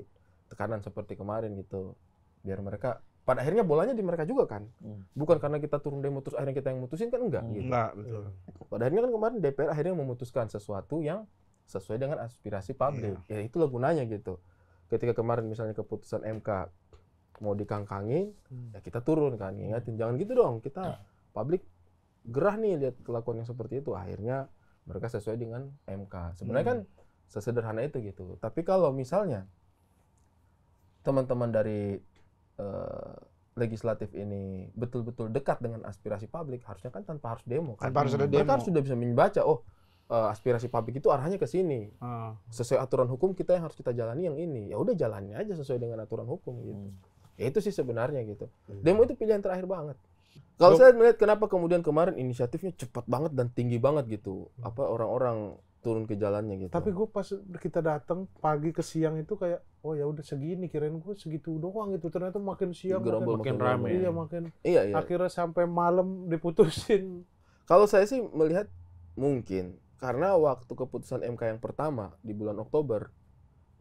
tekanan seperti kemarin gitu, biar mereka pada akhirnya bolanya di mereka juga kan. Bukan karena kita turun demo terus akhirnya kita yang mutusin kan, enggak gitu. Enggak, betul. Pada akhirnya kan kemarin DPR akhirnya memutuskan sesuatu yang sesuai dengan aspirasi publik. Ya itulah gunanya gitu. Ketika kemarin misalnya keputusan MK mau dikangkangin, ya kita turun kan, ingatin jangan gitu dong. Kita publik gerah nih lihat kelakuan yang seperti itu. Akhirnya mereka sesuai dengan MK. Sebenarnya kan sesederhana itu gitu. Tapi kalau misalnya teman-teman dari legislatif ini betul-betul dekat dengan aspirasi publik, harusnya kan tanpa harus demo kan. Tanpa harus ada demo. Mereka harus sudah bisa membaca, aspirasi publik itu arahnya ke sini. Sesuai aturan hukum kita yang harus kita jalani yang ini. Ya udah jalani aja sesuai dengan aturan hukum gitu. Ya itu sih sebenarnya gitu. Demo itu pilihan terakhir banget. Kalau saya melihat kenapa kemudian kemarin inisiatifnya cepat banget dan tinggi banget gitu. Apa orang-orang turun ke jalannya gitu. Tapi gue pas kita datang pagi ke siang itu kayak oh ya udah segini, kirain gue segitu doang gitu. Ternyata makin siang makin rame. Iya makin. Iya. Akhirnya sampai malam diputusin. Kalau saya sih melihat mungkin karena waktu keputusan MK yang pertama di bulan Oktober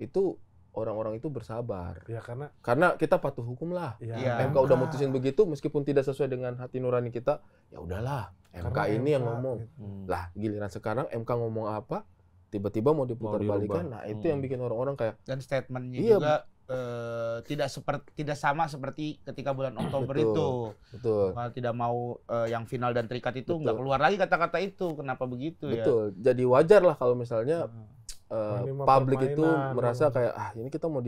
itu orang-orang itu bersabar. Ya karena kita patuh hukum lah. Ya, MK udah mutusin begitu meskipun tidak sesuai dengan hati nurani kita, ya udahlah. MK ini yang ngomong. Gitu. Lah, giliran sekarang MK ngomong apa, tiba-tiba mau diputar balikan. Nah, itu yang bikin orang-orang kayak Dan statementnya Iya, juga tidak sama seperti ketika bulan Oktober itu. Betul. Kalau tidak mau yang final dan terikat itu Betul. nggak keluar lagi kata-kata itu. Kenapa begitu ya? Betul. Jadi wajar lah kalau misalnya Ini mah publik itu permainan. merasa kayak ini kita mau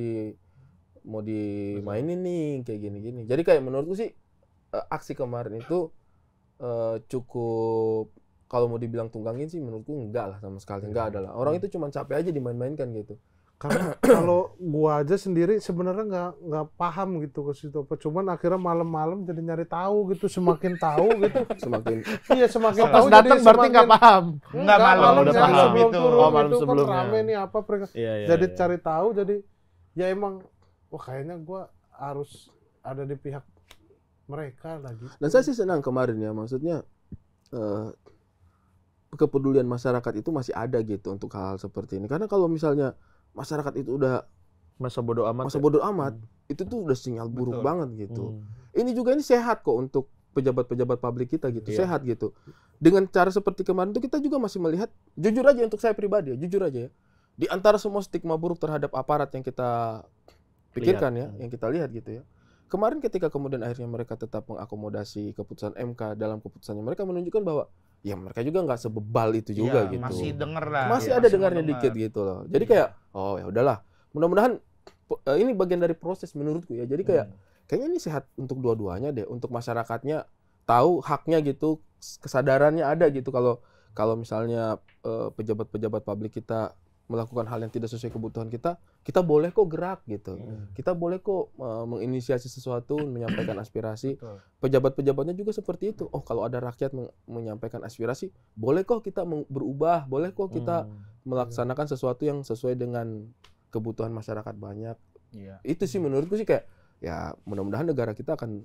dimainin nih kayak gini-gini. Jadi kayak menurutku sih aksi kemarin itu cukup, kalau mau dibilang tunggangin sih menurutku enggak lah sama sekali, enggak adalah. Orang itu cuma capek aja dimain-mainkan gitu. Karena kalau gua aja sendiri sebenarnya nggak paham gitu ke situ apa. Cuman akhirnya malam-malam jadi nyari tahu gitu, semakin tahu gitu. Semakin Iya semakin Pas tahu datang jadi berarti nggak paham. Enggak, malam udah jadi paham. sebelum Itu. turun Oh, malam itu sebelumnya. kan rame nih apa peringkat. Iya, Jadi cari tahu jadi ya emang wah kayaknya gua harus ada di pihak mereka lagi. Dan saya sih senang kemarin ya, maksudnya kepedulian masyarakat itu masih ada gitu untuk hal-hal seperti ini. Karena kalau misalnya masyarakat itu udah Masa bodoh amat. masa bodoh amat, itu tuh udah sinyal buruk Betul. banget gitu. Ini juga ini sehat kok untuk pejabat-pejabat publik kita gitu, Iya. sehat gitu. Dengan cara seperti kemarin tuh kita juga masih melihat, jujur aja untuk saya pribadi ya, jujur aja ya. Di antara semua stigma buruk terhadap aparat yang kita pikirkan ya, yang kita lihat gitu ya. Kemarin ketika kemudian akhirnya mereka tetap mengakomodasi keputusan MK dalam keputusannya, mereka menunjukkan bahwa ya mereka juga nggak sebebal itu juga Iya, gitu. masih denger lah. Masih Iya, ada dengarnya mendengar. dikit gitu loh. Jadi kayak oh ya udahlah. Mudah-mudahan ini bagian dari proses menurutku ya. Jadi kayak kayaknya ini sehat untuk dua-duanya deh, untuk masyarakatnya tahu haknya gitu, kesadarannya ada gitu kalau misalnya pejabat-pejabat publik kita melakukan hal yang tidak sesuai kebutuhan kita boleh kok gerak gitu. Kita boleh kok menginisiasi sesuatu, menyampaikan aspirasi. Betul. Pejabat-pejabatnya juga seperti itu. Oh, kalau ada rakyat menyampaikan aspirasi, boleh kok kita berubah, boleh kok kita melaksanakan sesuatu yang sesuai dengan kebutuhan masyarakat banyak. Iya. Itu sih menurutku sih kayak ya mudah-mudahan negara kita akan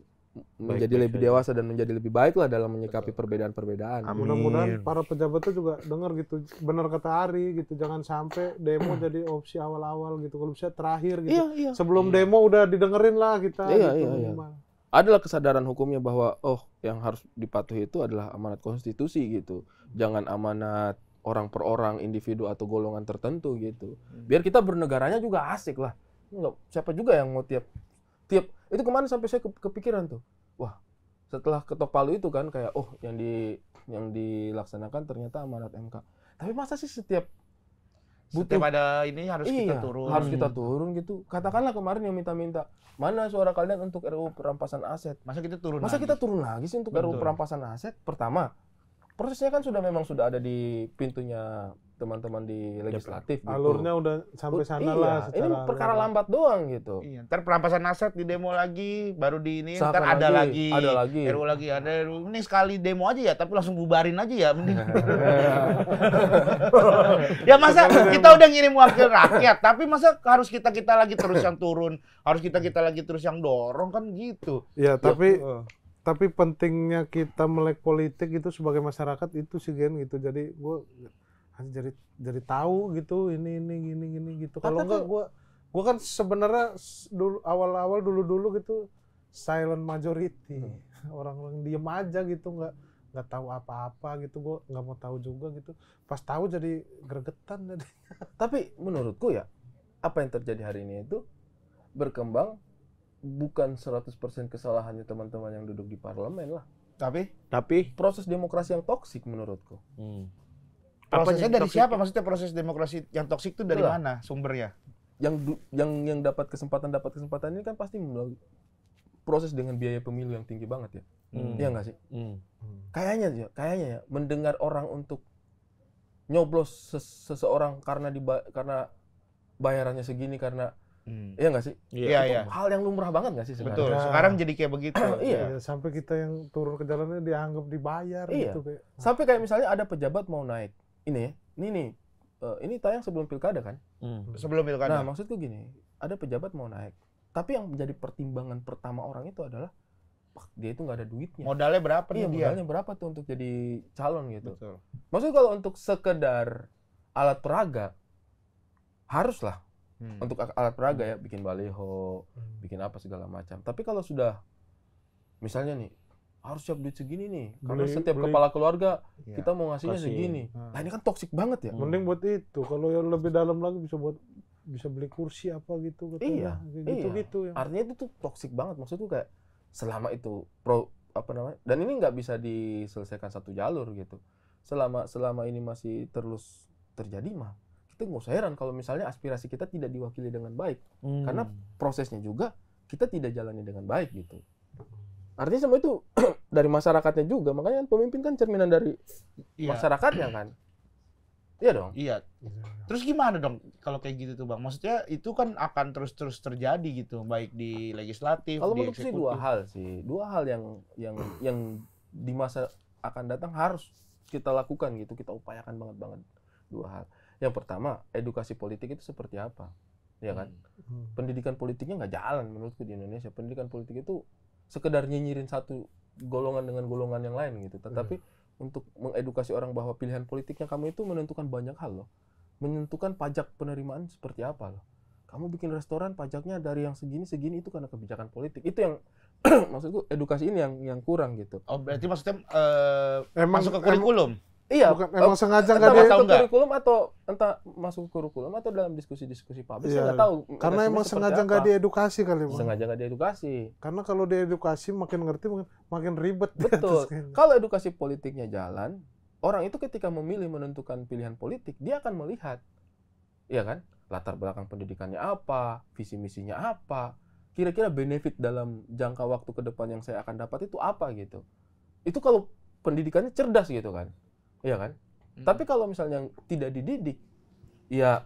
menjadi Baik-baik lebih saja. dewasa dan menjadi lebih baik lah dalam menyikapi perbedaan-perbedaan. Amin. Mudah-mudahan para pejabatnya juga dengar gitu, benar kata Ari gitu, jangan sampai demo jadi opsi awal-awal gitu, kalau bisa terakhir gitu. Iya, iya. Sebelum demo udah didengerin lah kita. Iya, gitu, iya, iya. minimal. Adalah kesadaran hukumnya bahwa oh yang harus dipatuhi itu adalah amanat konstitusi gitu. Jangan amanat orang per orang, individu atau golongan tertentu gitu. Biar kita bernegaranya juga asik lah. Nggak, siapa juga yang mau tiap itu kemarin sampai saya kepikiran tuh. Wah, setelah ketok palu itu kan kayak oh yang dilaksanakan ternyata amanat MK. Tapi masa sih setiap Setiap ada ini harus kita turun. harus kita turun gitu. Katakanlah kemarin yang minta-minta, mana suara kalian untuk RUU perampasan aset? Masa kita turun Masa lagi? kita turun lagi sih untuk RUU Betul. perampasan aset? Pertama, prosesnya kan memang sudah ada di pintunya teman-teman di legislatif gitu. Alurnya udah sampai sana lah. Ini secara perkara legal. lambat doang gitu. Iya, ntar perampasan aset di demo lagi, baru di ini, Sahkan ntar ada lagi, lagi, ada lagi. RUU lagi, ada RUU. Ini sekali demo aja ya, tapi langsung bubarin aja ya, mending. Ya masa kita udah ngirim wakil rakyat, tapi masa harus kita lagi terus yang turun, harus kita lagi terus yang dorong kan gitu. Ya, tapi pentingnya kita melek politik itu sebagai masyarakat itu sih Gen gitu. Jadi gue jadi tahu gitu ini gini gitu. Kalau enggak gue kan sebenarnya dulu awal-awal dulu gitu silent majority. Orang-orang diem aja gitu, nggak tahu apa-apa gitu. Gue nggak mau tahu juga gitu. Pas tahu jadi gregetan jadi. Tapi menurutku ya, apa yang terjadi hari ini itu berkembang bukan 100% kesalahannya teman-teman yang duduk di parlemen lah. Tapi Proses demokrasi yang toksik menurutku. Prosesnya Apanya dari toksik? siapa? Maksudnya proses demokrasi yang toksik itu dari Itulah. mana sumbernya? Yang dapat kesempatan ini kan pasti melalui proses dengan biaya pemilu yang tinggi banget ya. Iya nggak sih? Kayaknya ya mendengar orang untuk nyoblos seseorang karena bayarannya segini karena iya nggak sih? Iya, Itu iya. hal yang lumrah banget nggak sih sebenarnya? Betul. Sekarang jadi kayak begitu. Iya. Ya, sampai kita yang turun ke jalannya dianggap dibayar Iya. gitu kayak. Sampai kayak misalnya ada pejabat mau naik. Ini tayang sebelum pilkada kan? Sebelum Nah, pilkada. maksudku gini, ada pejabat mau naik. Tapi yang menjadi pertimbangan pertama orang itu adalah dia itu nggak ada duitnya. Modalnya berapa Iya, nih dia? modalnya berapa tuh untuk jadi calon gitu. Betul. Maksudnya kalau untuk sekedar alat peraga, haruslah untuk alat peraga ya, bikin baliho, bikin apa segala macam. Tapi kalau sudah, misalnya nih, harus siap duit segini nih, karena setiap kepala keluarga Iya. kita mau ngasihnya Kasih. segini. Nah ini kan toksik banget ya. Mending buat itu. Kalau yang lebih dalam lagi bisa beli kursi apa gitu Iya, katanya. Gitu-gitu ya. Artinya itu tuh toksik banget. Maksudku kayak selama itu dan ini nggak bisa diselesaikan satu jalur gitu. Selama ini masih terus terjadi mah kita nggak usah heran kalau misalnya aspirasi kita tidak diwakili dengan baik. Karena prosesnya juga kita tidak jalani dengan baik gitu. Artinya semua itu dari masyarakatnya juga. Makanya pemimpin kan cerminan dari Iya. masyarakatnya kan. Iya dong. Iya. Terus gimana dong kalau kayak gitu tuh Bang? Maksudnya itu kan akan terus-terus terjadi gitu, baik di legislatif, Kalau di menurut sih eksekutif. dua hal yang di masa akan datang harus kita lakukan gitu, kita upayakan banget dua hal. Yang pertama, edukasi politik itu seperti apa, ya kan? Pendidikan politiknya nggak jalan menurutku di Indonesia. Pendidikan politik itu sekedar nyinyirin satu golongan dengan golongan yang lain gitu, tetapi untuk mengedukasi orang bahwa pilihan politiknya kamu itu menentukan banyak hal loh. Menentukan pajak penerimaan seperti apa loh. Kamu bikin restoran pajaknya dari yang segini itu karena kebijakan politik. Itu yang maksudku edukasi ini yang kurang gitu. Oh, berarti maksudnya Emang- masuk ke kurikulum. Iya, Bukan, emang sengaja entah nggak masuk tahu ke nggak? kurikulum atau entah masuk ke kurikulum atau dalam diskusi-diskusi publik, Iya. saya nggak tahu. Karena responnya emang seperti sengaja apa. nggak diedukasi kali, Bang. Sengaja nggak diedukasi. Karena kalau diedukasi makin ngerti makin ribet. Betul. Kayaknya. Kalau edukasi politiknya jalan, orang itu ketika memilih menentukan pilihan politik, dia akan melihat, ya kan, latar belakang pendidikannya apa, visi misinya apa, kira-kira benefit dalam jangka waktu ke depan yang saya akan dapat itu apa gitu. Itu kalau pendidikannya cerdas gitu kan, iya kan. Tapi kalau misalnya tidak dididik, ya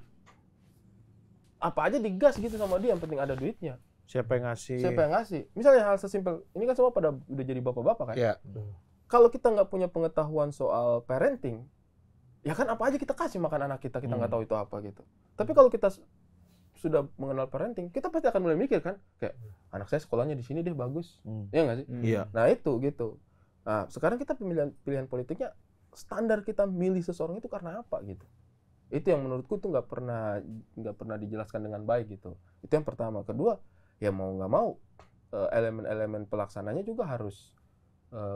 apa aja digas gitu sama dia, yang penting ada duitnya. Siapa yang ngasih? Siapa yang ngasih? Misalnya hal sesimpel, ini kan semua pada udah jadi bapak-bapak kan? Iya. Kalau kita nggak punya pengetahuan soal parenting, ya kan apa aja kita kasih makan anak kita nggak tahu itu apa gitu. Tapi kalau kita sudah mengenal parenting, kita pasti akan mulai mikir kan, kayak anak saya sekolahnya di sini deh bagus, ya nggak sih? Iya. Nah itu gitu. Nah sekarang kita pilihan politiknya, standar kita milih seseorang itu karena apa gitu. Itu yang menurutku tuh nggak pernah dijelaskan dengan baik gitu. Itu yang pertama. Kedua, ya mau nggak mau elemen-elemen pelaksananya juga harus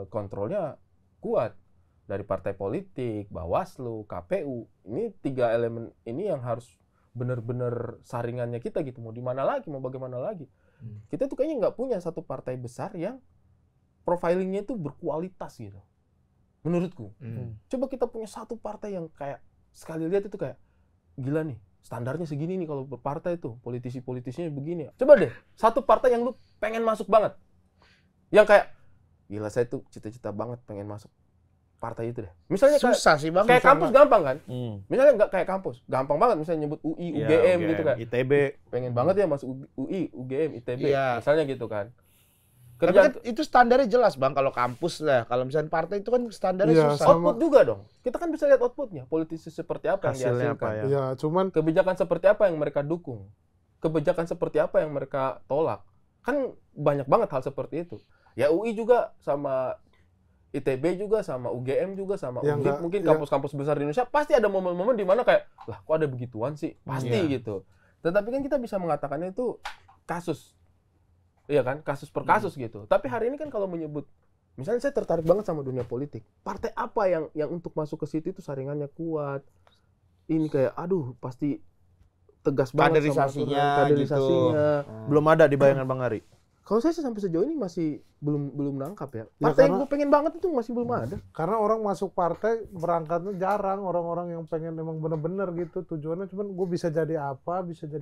kontrolnya kuat dari partai politik, Bawaslu, KPU. Ini 3 elemen ini yang harus benar-benar saringannya kita gitu. Mau di mana lagi, mau bagaimana lagi. Kita tuh kayaknya nggak punya satu partai besar yang profilingnya itu berkualitas gitu. Menurutku. Coba kita punya satu partai yang kayak sekali lihat itu kayak gila nih, standarnya segini nih kalau berpartai itu, politisi-politisinya begini. Coba deh, satu partai yang lu pengen masuk banget. Yang kayak gila saya tuh cita-cita banget pengen masuk partai itu deh. Misalnya Susah sih Bang. kayak kampus gampang kan? Hmm. Misalnya nggak kayak kampus, gampang banget misalnya nyebut UI, Ya, UGM gitu kan. ITB. Pengen banget ya masuk UI, UGM, ITB, Iya. misalnya gitu kan. Tapi Kerjaan kan itu standarnya jelas Bang, kalau kampus lah. Kalau misalnya partai itu kan standarnya Iya, susah. sama. output juga dong. Kita kan bisa lihat outputnya, politisi seperti apa yang Hasilnya dihasilkan. apa ya? Ya, cuman Kebijakan seperti apa yang mereka dukung, kebijakan seperti apa yang mereka tolak. Kan banyak banget hal seperti itu. Ya UI juga sama ITB juga sama UGM juga sama Yang UNDIP, nggak- mungkin yang- kampus-kampus besar di Indonesia pasti ada momen-momen di mana kayak lah kok ada begituan sih, pasti Iya. gitu. Tetapi kan kita bisa mengatakannya itu kasus, iya kan, kasus per kasus gitu. Tapi hari ini kan kalau menyebut, misalnya saya tertarik banget sama dunia politik, partai apa yang untuk masuk ke situ itu saringannya kuat, ini kayak aduh pasti tegas banget sama Kaderisasinya aturan, kaderisasinya. Belum ada di bayangan Bang Ari. Kalau saya sih sampai sejauh ini masih belum nangkap ya. Ya, Partai yang karena- gue pengen banget itu masih belum ada. karena orang masuk partai berangkatnya jarang, orang-orang yang pengen emang bener-bener gitu tujuannya, cuman gue bisa jadi apa gitu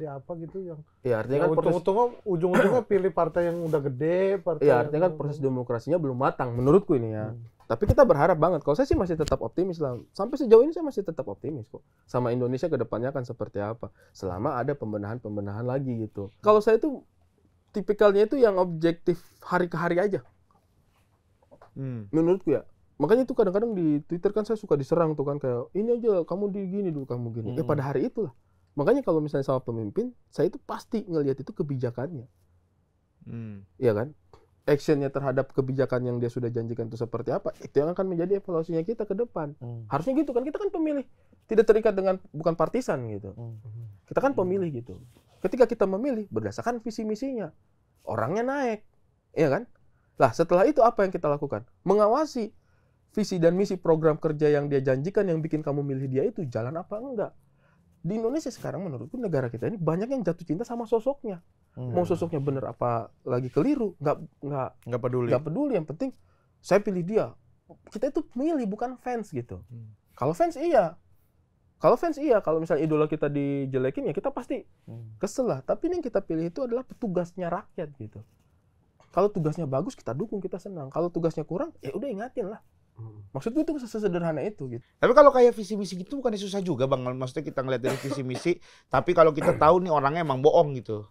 yang Ya artinya yang kan proses, ujung-ujungnya pilih partai yang udah gede, partai ya yang- artinya kan proses demokrasinya belum matang menurutku ini ya. Tapi kita berharap banget. Kalau saya sih masih tetap optimis lah. Sampai sejauh ini saya masih tetap optimis kok. Sama Indonesia ke depannya akan seperti apa. Selama ada pembenahan-pembenahan lagi gitu. Kalau saya tuh tipikalnya itu yang objektif hari ke hari aja. Menurutku ya. Makanya itu kadang-kadang di Twitter kan saya suka diserang tuh kan kayak ini aja kamu di gini dulu kamu gini. Pada hari itulah. Makanya kalau misalnya sama pemimpin, saya itu pasti ngelihat itu kebijakannya. Iya kan? Actionnya terhadap kebijakan yang dia sudah janjikan itu seperti apa, itu yang akan menjadi evaluasinya kita ke depan. Harusnya gitu kan, kita kan pemilih, tidak terikat dengan bukan partisan gitu. Kita kan pemilih gitu. Ketika kita memilih berdasarkan visi misinya, orangnya naik, iya kan? Lah setelah itu apa yang kita lakukan? Mengawasi visi dan misi program kerja yang dia janjikan yang bikin kamu milih dia itu jalan apa enggak. Di Indonesia sekarang menurutku negara kita ini banyak yang jatuh cinta sama sosoknya. Mau sosoknya bener apa lagi keliru, Nggak peduli. nggak peduli, yang penting saya pilih dia. Kita itu milih bukan fans gitu. Kalau fans iya, kalau misalnya idola kita dijelekin ya kita pasti kesel lah. Tapi ini yang kita pilih itu adalah petugasnya rakyat gitu. Kalau tugasnya bagus kita dukung, kita senang. Kalau tugasnya kurang ya udah ingatin lah. Maksudku itu sesederhana itu gitu. Tapi kalau kayak visi misi gitu bukannya susah juga Bang? Maksudnya kita ngeliat dari visi misi, tapi kalau kita tahu nih orangnya emang bohong gitu.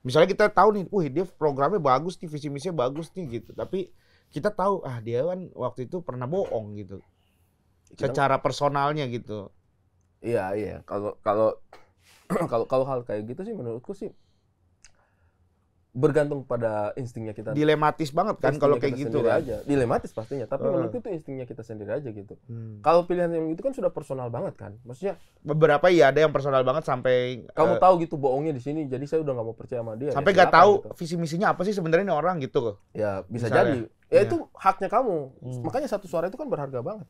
Misalnya kita tahu nih, wih dia programnya bagus nih, visi misinya bagus nih gitu. Tapi kita tahu, dia kan waktu itu pernah bohong gitu. Secara personalnya gitu. Iya. Kalau hal kayak gitu sih menurutku sih bergantung pada instingnya kita. Dilematis banget kan kalau kayak gitu kan. Aja. Dilematis pastinya, tapi menurutku itu instingnya kita sendiri aja gitu. Kalau pilihan yang itu kan sudah personal banget kan. Maksudnya beberapa iya ada yang personal banget sampai kamu tahu gitu bohongnya di sini, jadi saya udah nggak mau percaya sama dia. Sampai nggak tahu gitu. Visi misinya apa sih sebenarnya nih orang gitu. Ya bisa jadi. Ya itu haknya kamu. Makanya satu suara itu kan berharga banget.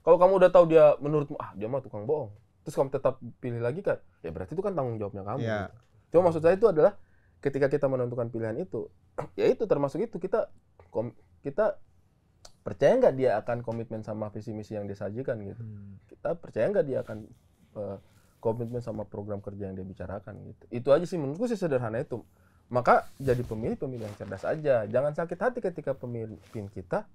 Kalau kamu udah tahu dia menurutmu dia mah tukang bohong, terus kamu tetap pilih lagi kan, ya berarti itu kan tanggung jawabnya kamu. Gitu. Cuma maksud saya itu adalah ketika kita menentukan pilihan itu, ya itu termasuk itu kita percaya nggak dia akan komitmen sama visi misi yang disajikan gitu. Kita percaya nggak dia akan komitmen sama program kerja yang dia bicarakan gitu. Itu aja sih menurutku sih sederhana itu. Maka jadi pemilih yang cerdas aja. Jangan sakit hati ketika pemimpin kita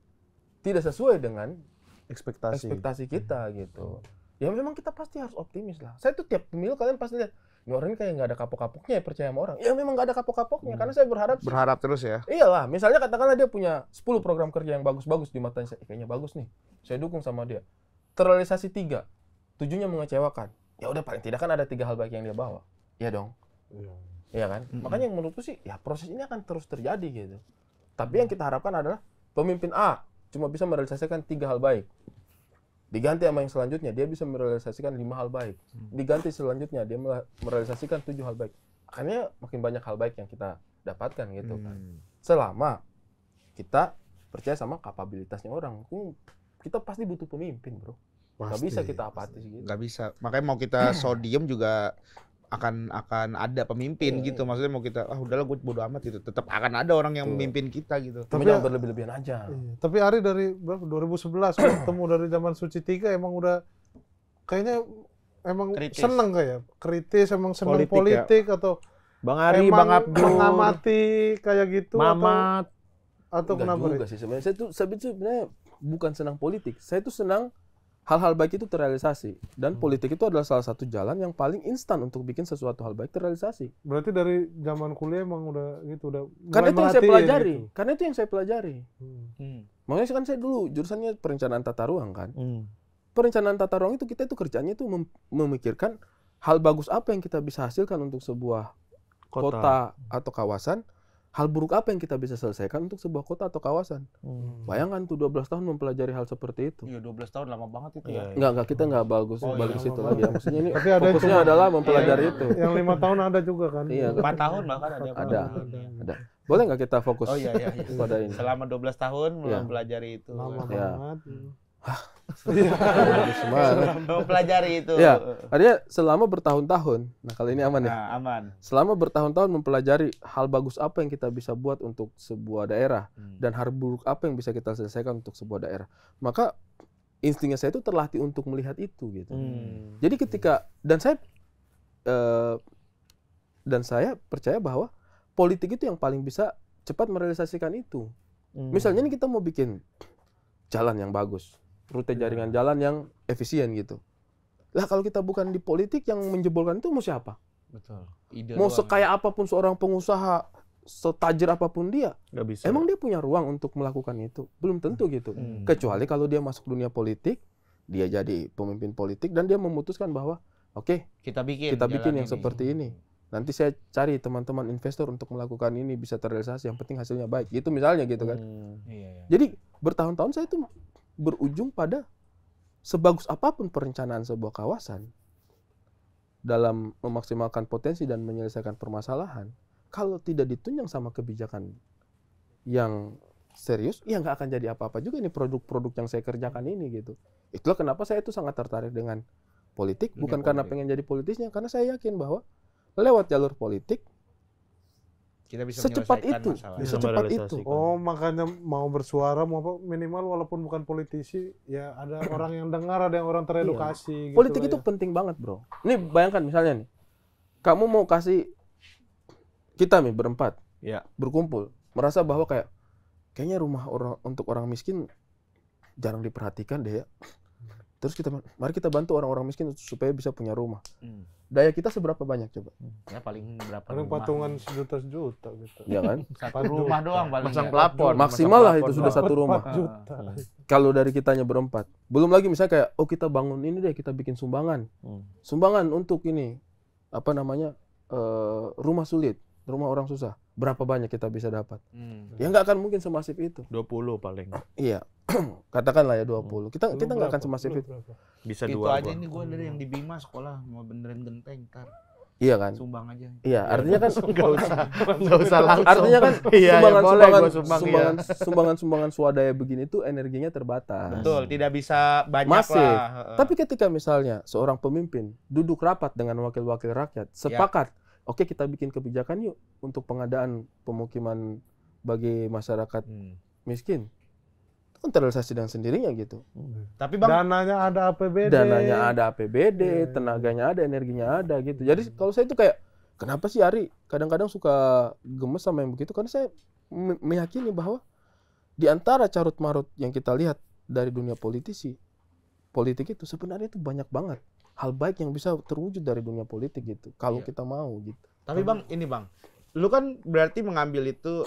tidak sesuai dengan ekspektasi kita gitu. Ya memang kita pasti harus optimis lah. Saya tuh tiap pemilu kalian pasti lihat, ini orang ini kayak nggak ada kapok-kapoknya ya percaya sama orang. Ya memang nggak ada kapok-kapoknya karena saya berharap terus ya. Iyalah, misalnya katakanlah dia punya 10 program kerja yang bagus-bagus di matanya saya, kayaknya bagus nih. Saya dukung sama dia. Terrealisasi 3, 7-nya mengecewakan. Ya udah paling tidak kan ada 3 hal baik yang dia bawa. Iya dong. Iya kan? Makanya yang menurutku sih ya proses ini akan terus terjadi gitu. Tapi yang kita harapkan adalah pemimpin A cuma bisa merealisasikan 3 hal baik. Diganti sama yang selanjutnya, dia bisa merealisasikan 5 hal baik. Diganti selanjutnya, dia merealisasikan 7 hal baik. Akhirnya makin banyak hal baik yang kita dapatkan gitu kan. Selama kita percaya sama kapabilitasnya orang. Kita pasti butuh pemimpin, bro. Gak bisa kita apatis gitu. Gak bisa. Makanya mau kita diem juga akan ada pemimpin gitu. Maksudnya mau kita udahlah gue bodo amat gitu. Tetap akan ada orang yang memimpin kita gitu. Tapi jangan berlebih-lebihan aja. Iya. Tapi Ari dari 2011 ketemu dari zaman Suci 3 emang udah kayaknya emang kritis. Seneng kayak kritis, emang seneng Politik politik atau Bang Ari, emang Bang Abdul, mengamati kayak gitu Mamat. atau Enggak kenapa? juga sih sebenarnya. Saya tuh sebenarnya bukan senang politik. Saya tuh senang hal-hal baik itu terrealisasi. Dan politik itu adalah salah satu jalan yang paling instan untuk bikin sesuatu hal baik terrealisasi. Berarti dari zaman kuliah emang udah gitu udah Karena itu yang saya merhatiin pelajari. gitu. Karena itu yang saya pelajari. Makanya kan saya dulu jurusannya perencanaan tata ruang kan. Perencanaan tata ruang itu kita itu kerjanya itu memikirkan hal bagus apa yang kita bisa hasilkan untuk sebuah kota atau kawasan. Hal buruk apa yang kita bisa selesaikan untuk sebuah kota atau kawasan. Bayangkan tuh 12 tahun mempelajari hal seperti itu. Iya 12 tahun lama banget itu ya. Enggak, kita enggak balik ke situ lagi ya. Maksudnya ini Tapi ada fokusnya cuma- adalah mempelajari itu. Yang 5 tahun ada juga kan. Iya. 4 tahun bahkan ada. Ada. Boleh nggak kita fokus Oh iya. pada ini? Selama 12 tahun Iya. mempelajari itu. Lama Ya. banget. Semangat. Mempelajari itu. Ya, artinya selama bertahun-tahun. Nah, kali ini aman ya. Nah, aman. Selama bertahun-tahun mempelajari hal bagus apa yang kita bisa buat untuk sebuah daerah dan hal buruk apa yang bisa kita selesaikan untuk sebuah daerah. Maka instingnya saya itu terlatih untuk melihat itu gitu. Jadi ketika dan saya percaya bahwa politik itu yang paling bisa cepat merealisasikan itu. Misalnya ini kita mau bikin jalan yang bagus, rute jaringan jalan yang efisien gitu. Lah kalau kita bukan di politik yang menjebolkan itu mau siapa? Betul. Ide Mau doang. sekaya apapun seorang pengusaha, setajir apapun dia, Nggak bisa. emang dia punya ruang untuk melakukan itu? Belum tentu gitu. Kecuali kalau dia masuk dunia politik, dia jadi pemimpin politik dan dia memutuskan bahwa oke, kita bikin kita jalan yang seperti ini. Nanti saya cari teman-teman investor untuk melakukan ini bisa terrealisasi. Yang penting hasilnya baik. Gitu misalnya gitu kan. Iya. Jadi bertahun-tahun saya itu berujung pada sebagus apapun perencanaan sebuah kawasan dalam memaksimalkan potensi dan menyelesaikan permasalahan, kalau tidak ditunjang sama kebijakan yang serius, ya nggak akan jadi apa-apa juga ini produk-produk yang saya kerjakan ini gitu. Itulah kenapa saya itu sangat tertarik dengan politik, bukan karena pengen jadi politisnya, karena saya yakin bahwa lewat jalur politik Kita bisa secepat menyelesaikan itu, masalah. Bisa secepat itu. merealisasikan. Oh, makanya mau bersuara mau apa minimal walaupun bukan politisi ya ada orang yang dengar, ada yang orang teredukasi gitu Politik lah itu ya. penting banget, bro. Ini bayangkan misalnya nih, kamu mau kasih kita nih berempat Ya. berkumpul, merasa bahwa kayaknya rumah orang untuk orang miskin jarang diperhatikan deh ya. Terus mari kita bantu orang-orang miskin supaya bisa punya rumah. Daya kita seberapa banyak coba? Ya paling berapa Paling rumah? patungan sejuta gitu. Ya kan? Satu rumah doang paling. Masang ya. pelapon. Maksimal lah itu sudah satu 4 rumah. juta. Kalau dari kitanya berempat. Belum lagi misalnya kayak, oh kita bangun ini deh, kita bikin sumbangan. Sumbangan untuk ini, apa namanya, rumah sulit, rumah orang susah. Berapa banyak kita bisa dapat? Ya nggak akan mungkin semasif itu. 20 paling. Iya, katakanlah ya 20. Kita nggak akan semasif itu. Bisa Itu 2 aja nih gue dari yang di Bima sekolah mau benerin genteng ntar. Iya kan? Sumbang aja. Iya, artinya kan Enggak usah langsung. artinya kan Iya, ya, boleh gua sumbang ya. sumbangan swadaya begini tuh energinya terbatas. Betul, tidak bisa banyak Masif. lah. Tapi ketika misalnya seorang pemimpin duduk rapat dengan wakil-wakil rakyat, sepakat, oke kita bikin kebijakan yuk untuk pengadaan pemukiman bagi masyarakat miskin. Itu kan terrealisasi dengan sendirinya gitu. Tapi Bang, Dananya ada APBD. Dananya ada APBD, tenaganya ada, energinya ada gitu. Jadi kalau saya itu kayak, kenapa sih Ari kadang-kadang suka gemes sama yang begitu? Karena saya meyakini bahwa di antara carut-marut yang kita lihat dari dunia politik itu sebenarnya itu banyak banget hal baik yang bisa terwujud dari dunia politik gitu. Kalau kita mau gitu. tapi Bang, ini Bang. Lu kan berarti mengambil itu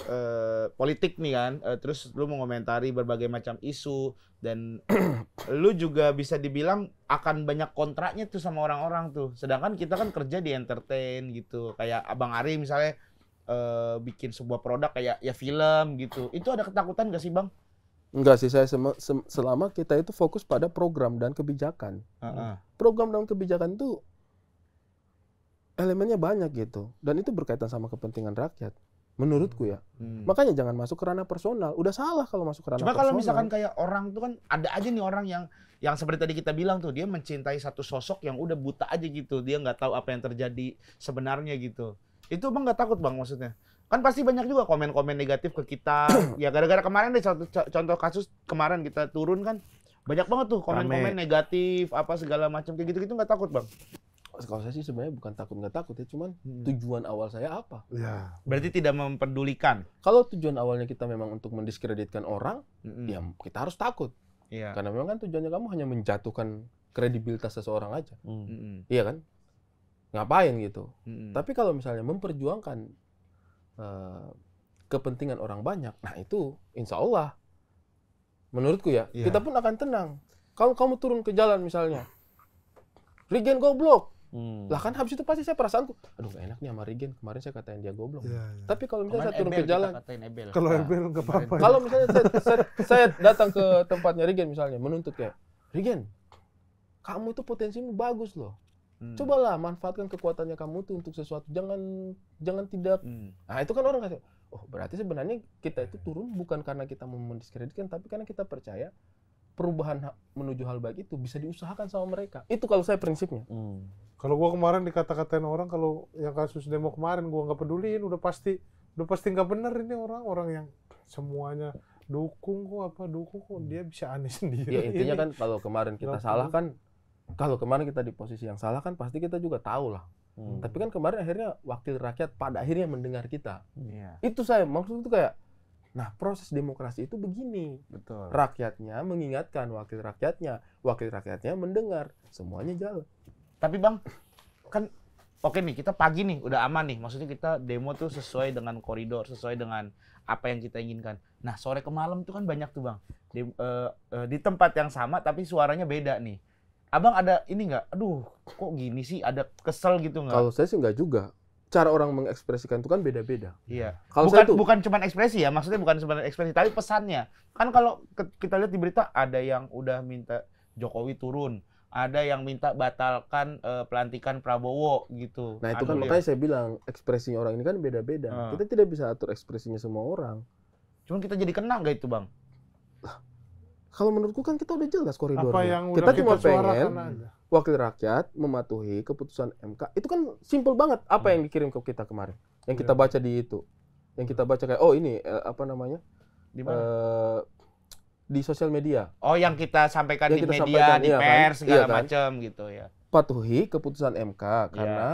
politik nih kan, terus lu mengomentari berbagai macam isu dan lu juga bisa dibilang akan banyak kontraknya tuh sama orang-orang tuh. Sedangkan kita kan kerja di entertain gitu. Kayak Abang Ari misalnya bikin sebuah produk kayak ya film gitu. Itu ada ketakutan gak sih Bang? Enggak sih, saya selama kita itu fokus pada program dan kebijakan. Program dan kebijakan itu elemennya banyak gitu. Dan itu berkaitan sama kepentingan rakyat. Menurutku ya. Makanya jangan masuk ke ranah personal. Udah salah kalau masuk ke ranah Cuma personal. kalau misalkan kayak orang tuh kan ada aja nih orang yang seperti tadi kita bilang tuh, dia mencintai satu sosok yang udah buta aja gitu. Dia nggak tahu apa yang terjadi sebenarnya gitu. Itu Bang nggak takut Bang maksudnya? Kan pasti banyak juga komen-komen negatif ke kita. Ya gara-gara kemarin deh contoh kasus kemarin kita turun kan banyak banget tuh komen-komen negatif apa segala macam kayak gitu-gitu, nggak takut Bang? Kalau saya sih sebenarnya bukan takut nggak takut ya, cuman tujuan awal saya apa? Ya. Berarti tidak memperdulikan. Kalau tujuan awalnya kita memang untuk mendiskreditkan orang, ya kita harus takut. Iya. Karena memang kan tujuannya kamu hanya menjatuhkan kredibilitas seseorang aja. Iya kan? Ngapain gitu? Tapi kalau misalnya memperjuangkan kepentingan orang banyak, nah itu insya Allah menurutku ya, kita pun akan tenang. Kalau kamu turun ke jalan misalnya, Regen goblok. Lah kan habis itu pasti saya perasaanku, aduh gak enak nih sama Regen, kemarin saya katain dia goblok. Tapi kalau misalnya saya turun ke jalan, Kalau Ebel nggak apa-apa. kalau misalnya saya datang ke tempatnya Regen misalnya, menuntut kayak, Regen, kamu itu potensimu bagus loh. Cobalah manfaatkan kekuatannya kamu tuh untuk sesuatu, jangan tidak. Nah itu kan orang kata, oh berarti sebenarnya kita itu turun bukan karena kita mau mendiskreditkan, tapi karena kita percaya perubahan menuju hal baik itu bisa diusahakan sama mereka. Itu kalau saya prinsipnya. Kalau gua kemarin dikata-katain orang, kalau yang kasus demo kemarin gua nggak peduliin, udah pasti nggak bener ini orang yang semuanya dukung kok dia bisa aneh sendiri. Ya intinya kan kalau kemarin kita salah kan, kalau kemarin kita di posisi yang salah kan pasti kita juga tahu lah. Tapi kan kemarin akhirnya wakil rakyat pada akhirnya mendengar kita. Itu saya maksud itu kayak, nah proses demokrasi itu begini. Betul. Rakyatnya mengingatkan wakil rakyatnya mendengar, semuanya jalan. Tapi Bang, kan oke nih kita pagi nih udah aman nih. Maksudnya kita demo tuh sesuai dengan koridor, sesuai dengan apa yang kita inginkan. Nah sore ke malam tuh kan banyak tuh Bang. Di tempat yang sama tapi suaranya beda nih. Abang ada ini nggak? Aduh, kok gini sih? Ada kesel gitu nggak? Kalau saya sih nggak juga. Cara orang mengekspresikan itu kan beda-beda. Iya. Kalau saya tuh, bukan cuma ekspresi ya, maksudnya bukan cuma ekspresi, tapi pesannya. Kan kalau kita lihat di berita ada yang udah minta Jokowi turun, ada yang minta batalkan pelantikan Prabowo gitu. nah itu kan makanya saya bilang ekspresinya orang ini kan beda-beda. Kita tidak bisa atur ekspresinya semua orang. Cuman kita jadi kena nggak itu Bang? Kalau menurutku kan kita udah jelas koridornya. Apa yang kita udah cuma kita suarakan pengen aja. wakil rakyat mematuhi keputusan MK. Itu kan simpel banget apa yang dikirim ke kita kemarin. Yang kita baca di itu. Yang kita baca kayak, oh ini apa namanya? Di mana? Di sosial media. Oh yang kita sampaikan Yang di kita media, sampaikan, di iya pers, kan? segala Iya kan? macam gitu ya. Patuhi keputusan MK. Karena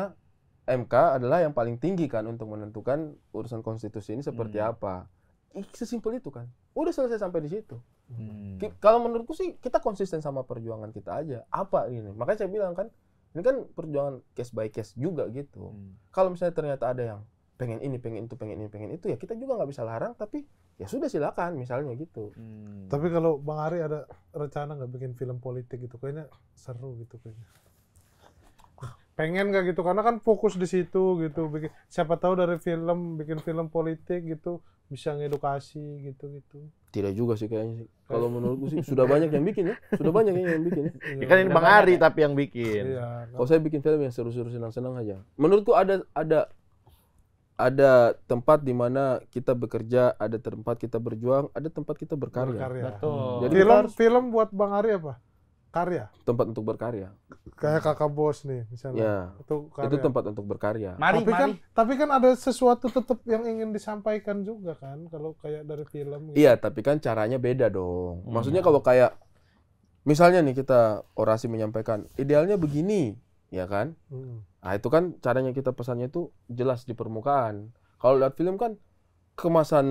MK adalah yang paling tinggi kan untuk menentukan urusan konstitusi ini seperti apa. sesimpel itu kan. Udah selesai sampai di situ. Kalau menurutku sih kita konsisten sama perjuangan kita aja. Apa ini? Makanya saya bilang kan, ini kan perjuangan case by case juga gitu. Kalau misalnya ternyata ada yang pengen ini, pengen itu, pengen ini, pengen itu, ya kita juga nggak bisa larang. Tapi ya sudah silakan, misalnya gitu. Tapi kalau Bang Ari ada rencana nggak bikin film politik gitu, kayaknya seru gitu kayaknya. Pengen nggak gitu, karena kan fokus di situ gitu. Siapa tahu dari film bikin film politik gitu bisa ngedukasi gitu. Tidak juga sih kayaknya sih. Kalau menurutku sih sudah banyak yang bikin ya. Sudah banyak yang bikin ya. Ya kan ini Bang Ari tapi yang bikin. Iya. Kalau saya bikin film yang seru-seru, senang-senang aja. Menurutku ada tempat di mana kita bekerja, ada tempat kita berjuang, ada tempat kita berkarya. Betul. Jadi kita harus Film buat Bang Ari apa? Karya. tempat untuk berkarya. Kayak Kakak Bos nih misalnya. Ya. Itu karya. Itu tempat untuk berkarya. Mari, Tapi kan ada sesuatu tetap yang ingin disampaikan juga kan kalau kayak dari film gitu. Iya, tapi kan caranya beda dong. Maksudnya kalau kayak misalnya nih kita orasi menyampaikan idealnya begini, ya kan? Nah, itu kan caranya kita pesannya itu jelas di permukaan. Kalau lihat film kan kemasan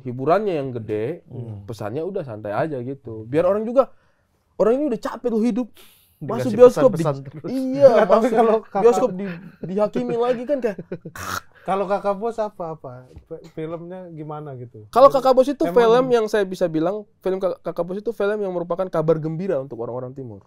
hiburannya yang gede, pesannya udah santai aja gitu. Biar orang ini udah capek tuh hidup. Masuk Dikasih bioskop pesan-pesan terus. Iya, Tapi masuk kalau kakak- bioskop dihakimi lagi kan kayak. Kalau Kakak Bos apa? Filmnya gimana gitu? Kalau Kakak Bos itu Emang- film yang saya bisa bilang, film Kakak Bos itu film yang merupakan kabar gembira untuk orang-orang timur.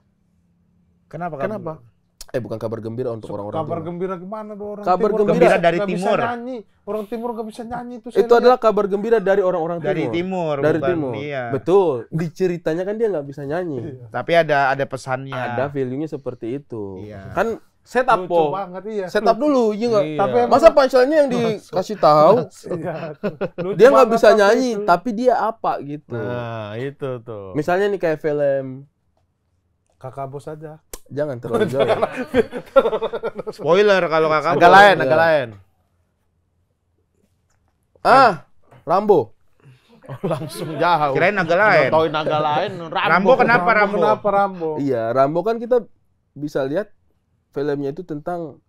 Kenapa? Bukan kabar gembira untuk orang-orang Kabar timur. gembira gimana tuh orang Kabar timur? gembira dari nggak bisa timur. nyanyi. Orang timur nggak bisa nyanyi itu. Itu adalah kabar gembira dari orang-orang timur. Dari timur, Dari bukan, timur. iya. Betul. Di ceritanya kan dia nggak bisa nyanyi. Tapi ada pesannya. Ada feelingnya seperti itu. Iya. Kan setup lucu banget iya. Setup dulu, iya nggak? Iya. Tapi emang- Masa punchline-nya yang dikasih tahu, Iya. Lucu dia nggak banget bisa tapi nyanyi, itu. tapi dia apa gitu. Nah, itu tuh. Misalnya nih kayak film, Kakak Bos aja. jangan terlalu jauh. Spoiler kalau kakak. Agak lain, Iya. agak lain. Rambo. Langsung jauh. Kirain agak lain. Tauin agak lain. Rambo kenapa Rambo? Kenapa Rambo? Iya, Rambo kan kita bisa lihat filmnya itu tentang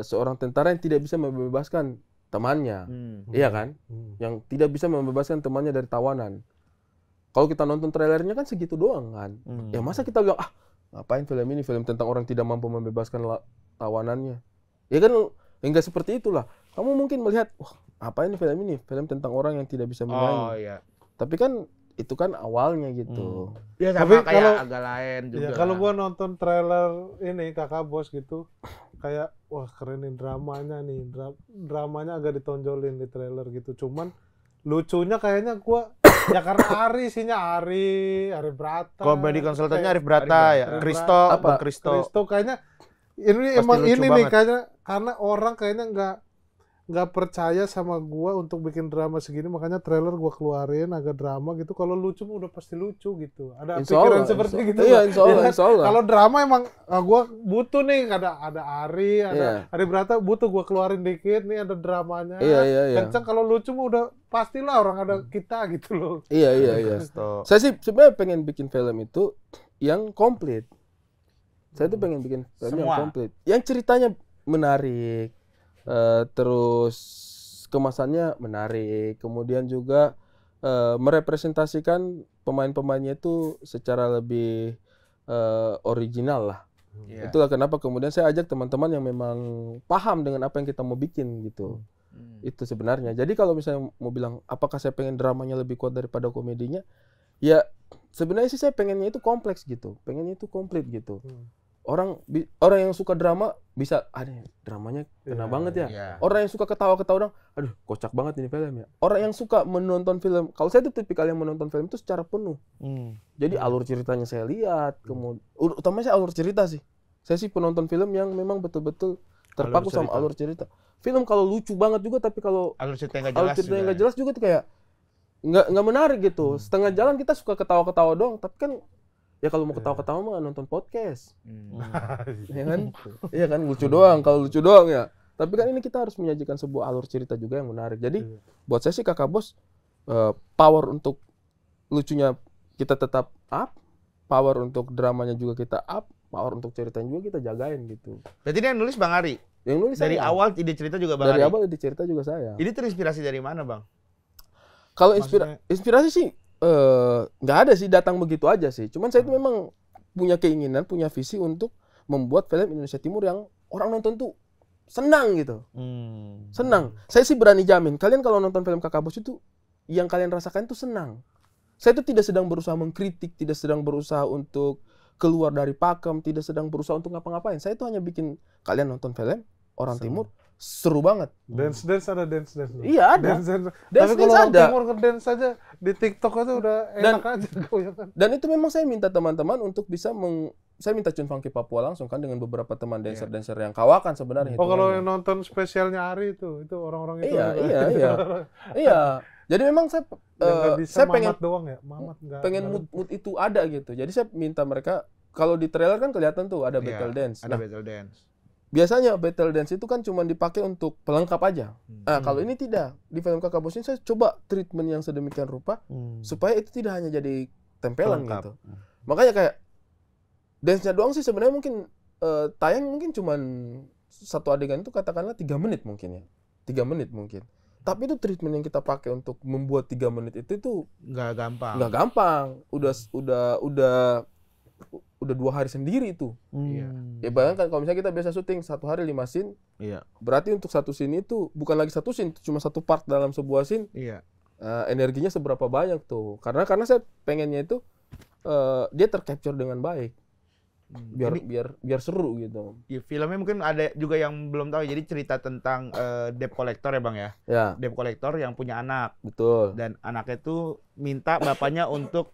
seorang tentara yang tidak bisa membebaskan temannya. Iya kan? Yang tidak bisa membebaskan temannya dari tawanan. Kalau kita nonton trailernya kan segitu doang kan. Ya masa kita bilang, ngapain film ini? Film tentang orang tidak mampu membebaskan tawanannya. Ya kan enggak seperti itulah. Kamu mungkin melihat, wah, apa ini film ini? Film tentang orang yang tidak bisa menyanyi. Oh iya. Tapi kan itu kan awalnya gitu. Ya Tapi sama kayak kalau- agak lain juga. Ya, kalau gua nonton trailer ini Kakak Bos gitu, kayak wah keren nih dramanya nih. Dramanya agak ditonjolin di trailer gitu. Cuman lucunya kayaknya gua ya karena Ari isinya Ari Brata. Komedi konsultannya Arif Brata ya. Arif Kristo, Brata. Bang Kristo. Kristo kayaknya ini Pasti emang lucu ini nih banget. kayaknya karena orang kayaknya nggak percaya sama gua untuk bikin drama segini, makanya trailer gua keluarin agak drama gitu. Kalau lucu mah udah pasti lucu gitu. Ada Insya pikiran Allah, seperti insya- gitu. iya, Bang. insya Allah, Ya kan? insya Allah. Kalau drama emang gua butuh nih ada Ari, Iya. ada Ari Brata, butuh gua keluarin dikit nih ada dramanya. Iya. Kenceng, kalau lucu mah udah pastilah orang ada kita gitu loh. Iya. Kristo. Saya sih sebenarnya pengen bikin film itu yang komplit. Saya tuh pengen bikin film yang Semua. komplit. Yang ceritanya menarik, terus kemasannya menarik, kemudian juga merepresentasikan pemain-pemainnya itu secara lebih original lah. Iya. Itulah kenapa kemudian saya ajak teman-teman yang memang paham dengan apa yang kita mau bikin gitu. Itu sebenarnya. Jadi kalau misalnya mau bilang apakah saya pengen dramanya lebih kuat daripada komedinya, ya sebenarnya sih saya pengennya itu kompleks gitu, pengennya itu komplit gitu. Orang yang suka drama bisa, dramanya kena banget ya. Iya. Orang yang suka ketawa-ketawa, aduh kocak banget ini film ya. Orang yang suka menonton film, kalau saya tuh tipikal yang menonton film itu secara penuh. Jadi alur ceritanya saya lihat, kemudian utamanya saya alur cerita sih. Saya sih penonton film yang memang betul-betul terpaku sama alur cerita. Film kalau lucu banget juga, tapi kalau Alur ceritanya alur ceritanya nggak jelas juga tuh kayak nggak menarik gitu. Setengah jalan kita suka ketawa-ketawa doang, tapi kan ya kalau mau ketawa-ketawa mah nonton podcast, ya kan? Iya kan lucu doang, kalau lucu doang ya. Tapi kan ini kita harus menyajikan sebuah alur cerita juga yang menarik. Jadi buat saya sih Kakak Bos, power untuk lucunya kita tetap up, power untuk dramanya juga kita up, power untuk ceritanya juga kita jagain gitu. Berarti dia yang nulis Bang Ari. Yang nulis Dari saya. awal ide cerita juga Bang Dari Ari. awal ide cerita juga saya. Ini terinspirasi dari mana Bang? Kalau Maksudnya- inspirasi sih nggak ada sih, datang begitu aja sih. Cuman saya itu memang punya keinginan, punya visi untuk membuat film Indonesia Timur yang orang nonton tuh senang gitu. Senang. Saya sih berani jamin, kalian kalau nonton film Kakak Bos itu, yang kalian rasakan itu senang. Saya itu tidak sedang berusaha mengkritik, tidak sedang berusaha untuk keluar dari pakem, tidak sedang berusaha untuk ngapa-ngapain. Saya itu hanya bikin kalian nonton film orang Timur, seru banget. Dance ada dance. Iya ada. Dance. Dance Tapi kalau orang ada. Timur ngedance aja di TikTok aja udah enak aja goyangan. Dan itu memang saya minta teman-teman untuk bisa saya minta Cun Funky Papua langsung kan dengan beberapa teman dancer-dancer yang kawakan sebenarnya. Oh kalau hitungannya. yang nonton spesialnya Ari itu orang-orang itu. Iya. Jadi memang saya Yang nggak bisa saya Mamat doang ya, Mamat nggak. pengen nggak- mood itu ada gitu. Jadi saya minta mereka, kalau di trailer kan kelihatan tuh ada battle dance. Ada Nah, battle dance. biasanya battle dance itu kan cuma dipakai untuk pelengkap aja. Nah, kalau ini tidak. Di film Kakak Bos ini saya coba treatment yang sedemikian rupa supaya itu tidak hanya jadi tempelan Pelengkap. gitu. Makanya kayak dance-nya doang sih sebenarnya mungkin tayang mungkin cuman satu adegan itu katakanlah 3 menit mungkin ya. 3 menit mungkin. Tapi itu treatment yang kita pakai untuk membuat 3 menit itu Nggak gampang. nggak gampang. Udah 2 hari sendiri itu. Iya. Ya bayangkan kalau misalnya kita biasa syuting 1 hari 5 scene, Iya. berarti untuk satu scene itu bukan lagi satu scene, cuma satu part dalam sebuah scene. Iya. Energinya seberapa banyak tuh? Karena saya pengennya itu dia tercapture dengan baik. Biar seru gitu. Ya, filmnya mungkin ada juga yang belum tahu. Jadi cerita tentang debt collector ya Bang ya. Ya, Debt collector yang punya anak betul. dan anaknya tuh minta bapaknya untuk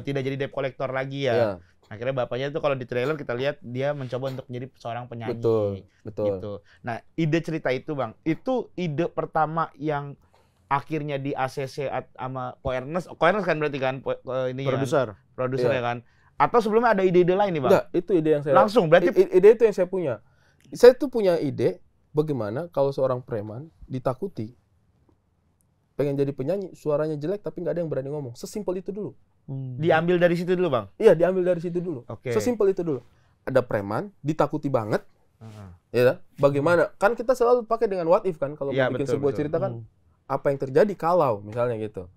tidak jadi debt collector lagi ya. Ya, Akhirnya bapaknya tuh kalau di trailer kita lihat dia mencoba untuk menjadi seorang penyanyi. betul. Gitu. Nah, ide cerita itu Bang, itu ide pertama yang akhirnya di ACC sama Ko Ernest kan berarti kan ini Produser. produser Iya. ya kan? Atau sebelumnya ada ide-ide lain nih Bang? Enggak, itu ide yang saya Langsung berarti ide itu yang saya punya. Saya tuh punya ide bagaimana kalau seorang preman ditakuti pengen jadi penyanyi, suaranya jelek tapi nggak ada yang berani ngomong. Sesimpel itu dulu. diambil dari situ dulu Bang. Iya, diambil dari situ dulu. Oke. Sesimpel itu dulu. Ada preman ditakuti banget, ya. Bagaimana? Kan kita selalu pakai dengan what if kan kalau Iya, mau bikin betul, sebuah betul. cerita kan apa yang terjadi kalau misalnya gitu.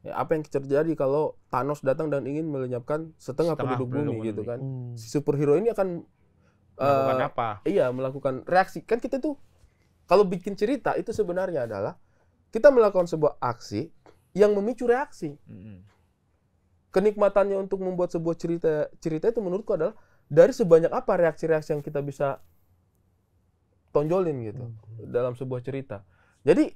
Ya, apa yang terjadi kalau Thanos datang dan ingin melenyapkan setengah penduduk bumi gitu kan. Si superhero ini akan Melakukan apa? Iya, melakukan reaksi. Kan kita tuh kalau bikin cerita itu sebenarnya adalah kita melakukan sebuah aksi yang memicu reaksi. Kenikmatannya untuk membuat sebuah cerita itu menurutku adalah dari sebanyak apa reaksi-reaksi yang kita bisa tonjolin gitu dalam sebuah cerita. Jadi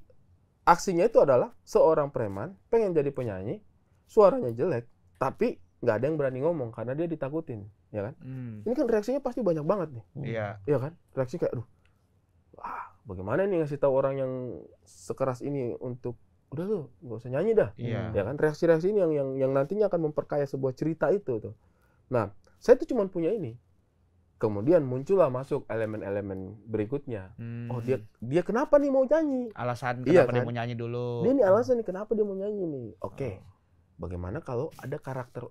aksinya itu adalah seorang preman pengen jadi penyanyi, suaranya jelek, tapi nggak ada yang berani ngomong karena dia ditakutin, ya kan? Ini kan reaksinya pasti banyak banget nih, Iya. ya kan? Reaksi kayak, aduh, wah, bagaimana nih ngasih tahu orang yang sekeras ini untuk udah lu nggak usah nyanyi dah, Iya. ya kan? Reaksi-reaksi ini yang nantinya akan memperkaya sebuah cerita itu tuh. Nah, saya tuh cuma punya ini. Kemudian muncullah masuk elemen-elemen berikutnya. Oh dia kenapa nih mau nyanyi? Alasan Iya, kenapa dia kan? mau nyanyi dulu. Dia nih alasan nih kenapa dia mau nyanyi nih. Oke. Bagaimana kalau ada karakter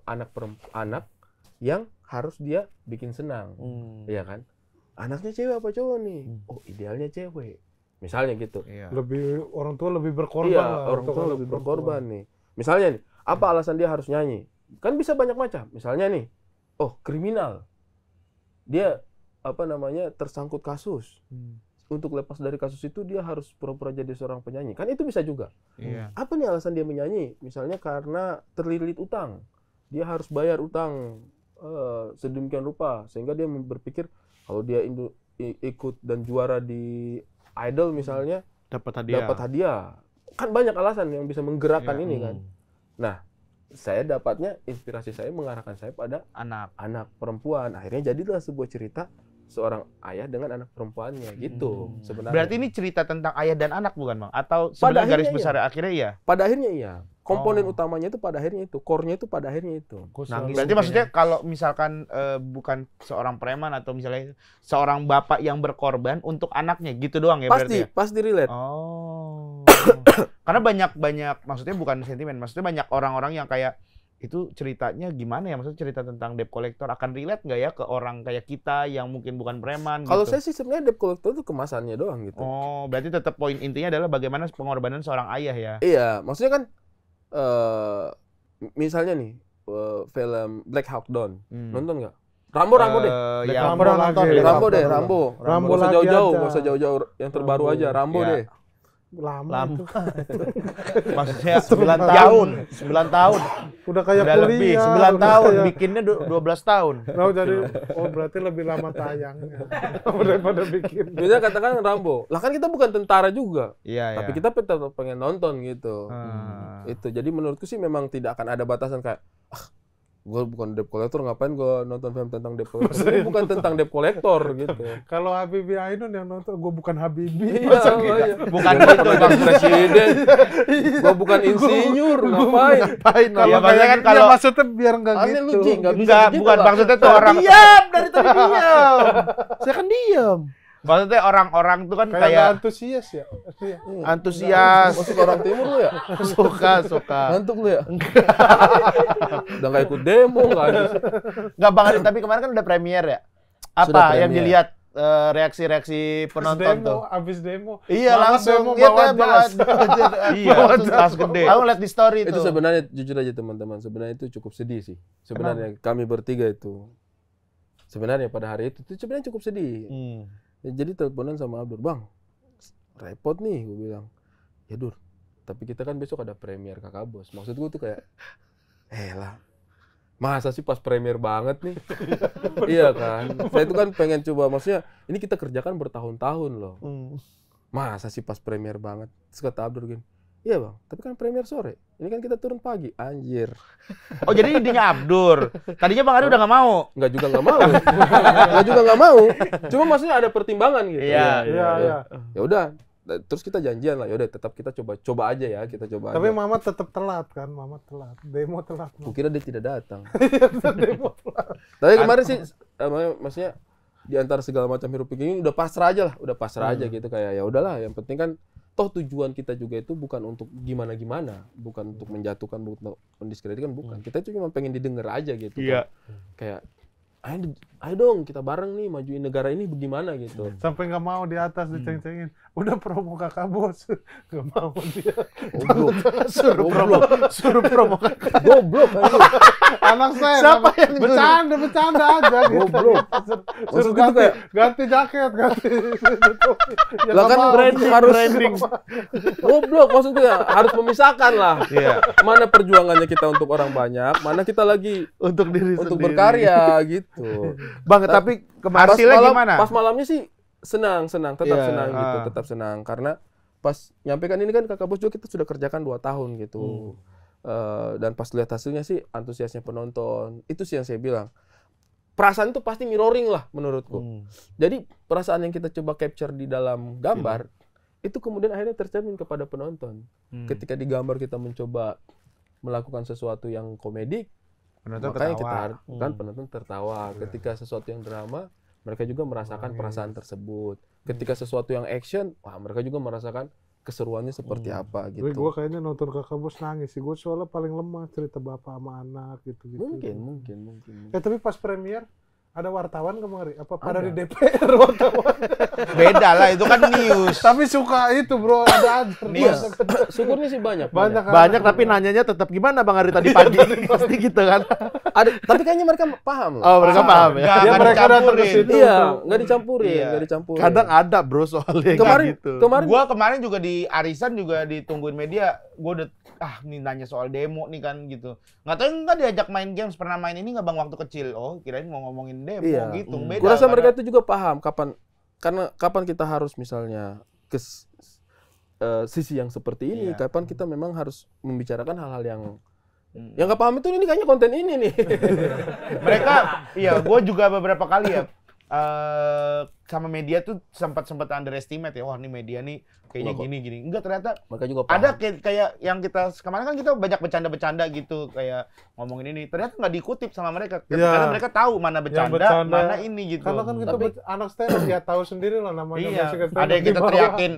anak yang harus dia bikin senang, iya kan? Anaknya cewek apa cowok nih? Oh idealnya cewek, misalnya gitu. Iya. Lebih orang tua lebih berkorban Iya, lah orang untuk tua anak lebih perempuan. berkorban nih. Misalnya nih, apa alasan dia harus nyanyi? Kan bisa banyak macam. Misalnya nih, oh kriminal, dia apa namanya tersangkut kasus. Untuk lepas dari kasus itu dia harus pura-pura jadi seorang penyanyi. Kan itu bisa juga. Iya. Apa nih alasan dia menyanyi? Misalnya karena terlilit utang. Dia harus bayar utang sedemikian rupa sehingga dia berpikir kalau dia ikut dan juara di Idol misalnya Dapat hadiah. dapat hadiah. Kan banyak alasan yang bisa menggerakkan Iya. ini kan. Nah, saya dapatnya inspirasi saya mengarahkan saya pada anak perempuan. Akhirnya jadilah sebuah cerita seorang ayah dengan anak perempuannya gitu sebenarnya. Berarti ini cerita tentang ayah dan anak bukan Bang? Atau Pada sebenarnya garis akhirnya besar akhirnya iya? pada akhirnya iya. Komponen Oh. utamanya itu pada akhirnya itu, core-nya itu pada akhirnya itu. Berarti maksudnya kalau misalkan bukan seorang preman atau misalnya seorang bapak yang berkorban untuk anaknya gitu doang ya berarti ya? Pasti relate. Oh. Karena banyak maksudnya bukan sentimen, maksudnya banyak orang-orang yang kayak Itu ceritanya gimana ya? Maksudnya cerita tentang debt collector akan relate nggak ya ke orang kayak kita yang mungkin bukan preman Kalau gitu? saya sih sebenarnya debt collector itu kemasannya doang gitu. Oh, berarti tetap poin intinya adalah bagaimana pengorbanan seorang ayah ya? Iya, maksudnya kan misalnya nih film Black Hawk Down, nonton nggak? Rambo deh. Yang Rambo lagi. Rambo deh, Rambo Rambo. Nggak usah lagi jauh-jauh, aja. nggak usah jauh-jauh. Yang terbaru Rambo. aja, Rambo Ya. deh. Lama itu. maksudnya 9 tahun. 9 tahun. Udah kayak Udah kuliah. lebih, 9 udah tahun. kayak- Bikinnya 12 tahun. Nah, jadi berarti lebih lama tayangnya daripada bikin. Biasanya katakan Rambo. Lah kan kita bukan tentara juga. Iya, Tapi kita tetap pengen nonton gitu. Hmm. Itu. Jadi menurutku sih memang tidak akan ada batasan kayak gue bukan debt collector, ngapain gue nonton film tentang debt collector? Ini bukan tentang debt collector gitu. Kalau Habibie Ainun yang nonton, gue bukan Habibie. Iya, Masa gitu? iya. Bukan Gua gitu. bukan presiden. Gue bukan insinyur, ngapain? Kalau Iya, maksudnya kayak kan gitu, kalau- ya maksudnya biar nggak Aneh lu, gitu. Ji, nggak bisa Enggak, begitu bukan lah. maksudnya tuh orang Diam dari tadi diam. Saya kan diam. maksudnya orang-orang tuh kan Kayak nggak kayak antusias ya. Iya. Antusias. Masuk orang timur lu ya? Suka. Ngantuk lu ya? Udah nggak ikut demo kan? Enggak Bang Ari, tapi kemarin kan udah premier ya. Sudah Apa yang premier. dilihat reaksi-reaksi penonton tuh? Abis demo. Iya, Banget langsung demo dia bawa kan bawa jas. iya, tas gede. Aku lihat di story Itu itu. sebenarnya jujur aja teman-teman, sebenarnya itu cukup sedih sih. Sebenarnya kami bertiga itu. Sebenarnya pada hari itu sebenarnya cukup sedih. Ya, jadi teleponan sama Abdur, "Bang, repot nih," gue bilang. "Ya Dur, tapi kita kan besok ada premier Kakak Bos." Maksud gue tuh kayak, lah, masa sih pas premier banget nih? Iya kan? Saya itu kan pengen coba, maksudnya ini kita kerjakan bertahun-tahun loh. Masa sih pas premier banget? Terus kata Abdur gini, "Iya Bang, tapi kan premier sore. Ini kan kita turun pagi." Anjir. Oh, jadi idenya Abdur. Tadinya Bang Ari udah nggak mau. Nggak juga nggak mau. Nggak juga nggak mau. Cuma maksudnya ada pertimbangan gitu. Iya, Iya. Ya udah, terus kita janjian lah. Ya udah, tetap kita coba aja ya, kita coba Tapi aja. Mama tetap telat kan, Mama telat. Demo telat. Kukira dia tidak datang. Demo telat. Tapi kemarin sih, maksudnya di antara segala macam hiruk pikuk ini udah pasrah aja lah, udah pasrah aja gitu, kayak ya udahlah. Yang penting kan toh tujuan kita juga itu bukan untuk gimana-gimana, bukan untuk menjatuhkan, bukan untuk mendiskreditkan, bukan. Kita itu cuma pengen didengar aja gitu. Iya. Kan. Kayak ayo dong kita bareng nih majuin negara ini bagaimana gitu. Sampai nggak mau di atas diceng-cengin. Udah promo Kakak Bos. Nggak mau dia. Goblok. Suruh promo Kakak. Goblok anjing. Anak saya Siapa nggak- yang nyuruh? bercanda aja gitu. Goblok. Suruh Maksud gitu ganti, kayak- ganti jaket, ganti. Ya Lah nggak kan mau. harus goblok, maksudnya ya, harus memisahkan lah. Iya. Mana perjuangannya kita untuk orang banyak, mana kita lagi Untuk diri untuk sendiri. berkarya gitu. Bang, tapi kemarin Hasilnya gimana? Pas malamnya sih senang, tetap Iya, senang gitu, ah. tetap senang karena pas nyampe kan ini kan Kakak Bos juga kita sudah kerjakan 2 tahun gitu. Dan pas lihat hasilnya sih antusiasnya penonton. Itu sih yang saya bilang. Perasaan itu pasti mirroring lah menurutku. Jadi perasaan yang kita coba capture di dalam gambar itu kemudian akhirnya tercermin kepada penonton. Ketika di gambar kita mencoba melakukan sesuatu yang komedik, Penonton makanya ketawa. kita kan penonton tertawa. Ketika sesuatu yang drama, mereka juga merasakan perasaan tersebut. Ketika sesuatu yang action, wah mereka juga merasakan keseruannya seperti apa Gue gitu. kayaknya nonton Kakak Bos nangis sih. Gue soalnya paling lemah cerita bapak sama anak gitu-gitu. Mungkin. Tapi pas premier ada wartawan kemarin. Apa pada Ada. di DPR wartawan? Beda lah, itu kan news. Tapi suka itu bro, ada aja. Iya, syukurnya sih banyak. Banyak kan? banyak tapi nanyanya tetap gimana Bang Ari tadi pagi. Pasti gitu kan. Ada, tapi kayaknya mereka paham loh. Oh, mereka paham ya. Nggak Ya, mereka datang ke dicampurin. situ. Iya, nggak dicampurin, Iya. nggak dicampurin. Kadang ada bro soalnya kemarin, kayak gitu. kemarin Kemarin juga di arisan juga ditungguin media. Gue udah nih nanya soal demo nih kan gitu. Nggak tahu nggak diajak main games, pernah main ini nggak Bang waktu kecil? Oh, kirain mau ngomongin demo Iya. gitu. Beda. Gua rasa karena- mereka itu juga paham kapan kita harus misalnya ke sisi yang seperti ini, Iya. kapan kita memang harus membicarakan hal-hal yang nggak paham itu ini kayaknya konten ini nih. mereka iya gue juga beberapa kali ya sama media tuh sempat underestimate ya. Wah, ini media nih kayaknya Enggak kok. gini. Enggak, ternyata Mereka juga paham. ada kayak yang kita kemarin kan kita banyak bercanda-bercanda gitu kayak ngomongin ini. Ternyata nggak diikutip sama mereka. Iya. Karena mereka tahu mana bercanda, mana ini gitu. Karena kan kita Tapi- anak stand up ya tahu sendiri lah namanya. Iya, basic stand ada yang up kita di bawah. teriakin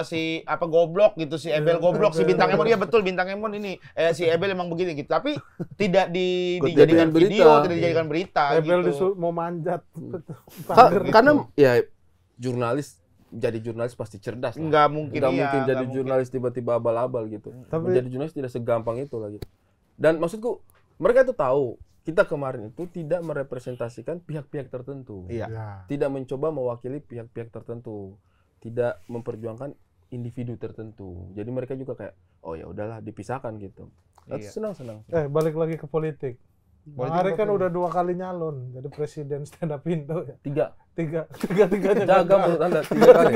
si apa goblok gitu, si Ebel goblok, si Bintang Emon dia betul Bintang Emon ini si Ebel emang begini gitu. Tapi tidak dijadikan Dijadikan berita. video, tidak dijadikan berita Ebel gitu. mau manjat. Karena ya jurnalis jadi jurnalis pasti cerdas lah. Nggak mungkin Nggak iya, mungkin nggak jadi mungkin. jurnalis tiba-tiba abal-abal gitu. Tapi- Menjadi jurnalis tidak segampang itu lagi. Dan maksudku mereka itu tahu kita kemarin itu tidak merepresentasikan pihak-pihak tertentu. Iya. Ya. Tidak mencoba mewakili pihak-pihak tertentu. Tidak memperjuangkan individu tertentu. Jadi mereka juga kayak oh ya udahlah dipisahkan gitu. Iya. Senang-senang. Balik lagi ke politik. Bang Ari kan udah 2 kali nyalon jadi presiden stand up Indo ya. Tiga-tiganya Jaga menurut Anda 3 kali.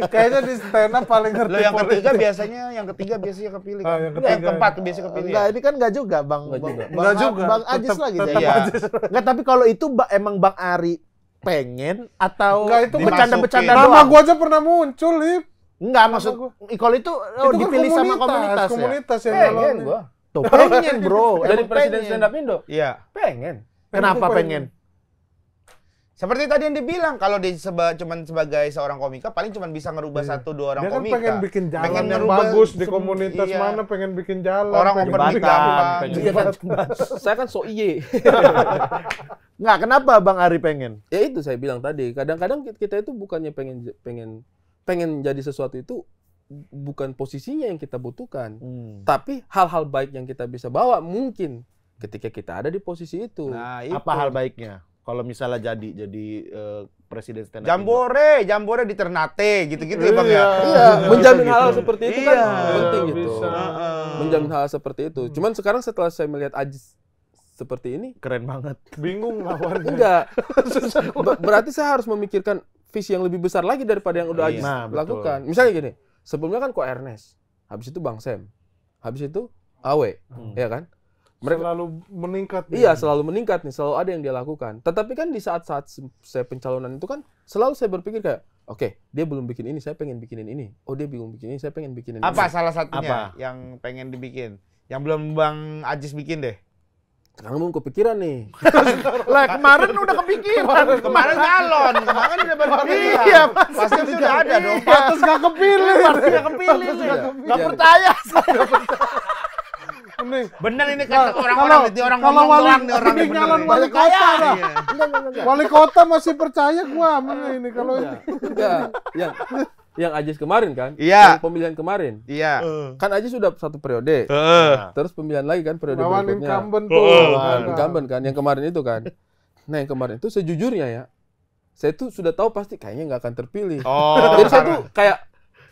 Kayaknya di stand up paling ngerti Lo yang politik. ketiga biasanya kepilih. Ah, Kan? yang Enggak, yang ketiga. keempat biasanya kepilih. Enggak, ini kan enggak juga, Bang. Enggak juga. Enggak juga. Bang Ajis Tetep- lagi. tetep Iya. Ajis. Enggak, tapi kalau itu emang Bang Ari pengen atau Enggak, itu bercanda-bercanda dimasukin. Nama doang? gua aja pernah muncul, Lip. Enggak, Nama maksud gua. kalau itu Itu kan dipilih sama komunitas ya? komunitas yang Pengen nyalonin. gua. Tuh, pengen, Bro. Dari Emang presiden pengen. stand up Indo. Iya. Pengen. Kenapa pengen? Seperti tadi yang dibilang, kalau dia cuman sebagai seorang komika, paling cuman bisa ngerubah Iya. 1-2 orang Dia kan komika. pengen bikin jalan Pengen yang ngerubah bagus di sem- komunitas iya. mana, pengen bikin jalan. Orang pengen open bikin mic jalan. gampang. Pengen Iya kan? jembatan. Saya kan so iye. Enggak, kenapa Bang Ari pengen? Ya itu saya bilang tadi, kadang-kadang kita itu bukannya pengen jadi sesuatu itu bukan posisinya yang kita butuhkan, tapi hal-hal baik yang kita bisa bawa mungkin ketika kita ada di posisi itu. Nah, itu. Apa hal baiknya? Kalau misalnya jadi presiden stand up Jambore di Ternate gitu-gitu ya Bang ya. Iya, menjamin hal gitu. seperti itu Iya, kan penting gitu. bisa. Menjamin hal seperti itu. Cuman sekarang setelah saya melihat Ajis seperti ini, keren banget. Bingung lawannya. enggak. Berarti saya harus memikirkan visi yang lebih besar lagi daripada yang udah Iya. Ajis Nah, betul. lakukan. Misalnya gini, sebelumnya kan Ko Ernest, habis itu Bang Sam, habis itu Awe, ya kan? Mereka Selalu meningkat. iya selalu meningkat nih, selalu ada yang dia lakukan. Tetapi kan di saat-saat saya pencalonan itu kan selalu saya berpikir kayak, oke, dia belum bikin ini, saya pengen bikinin ini. Oh, dia belum bikin ini, saya pengen bikinin Apa ini. salah satunya Apa? yang pengen dibikin? Yang belum Bang Ajis bikin deh. Sekarang belum kepikiran nih. Lah, kemarin udah kepikiran. Kemarin calon, kemarin udah baru pilihan. Iya, Pasti sudah ada dong. Pantes gak kepilih. Nggak kepilih. Nggak Iya. percaya. Nih, Bener ini kan orang-orang ini orang kalau ngomong wali- doang nih orang ini bener. nyalon nih. wali kota dah. Iya. Wali kota masih percaya gua mana ini kalau ini. Enggak, yang Ajis kemarin kan? Iya. Yang pemilihan kemarin. Iya. Kan Ajis sudah 1 periode. Terus pemilihan lagi kan periode Lawan berikutnya. incumbent tuh. Lawan incumbent kan, yang kemarin itu kan. Nah, yang kemarin itu sejujurnya ya, saya tuh sudah tahu pasti kayaknya nggak akan terpilih. Oh. Jadi saya tuh kayak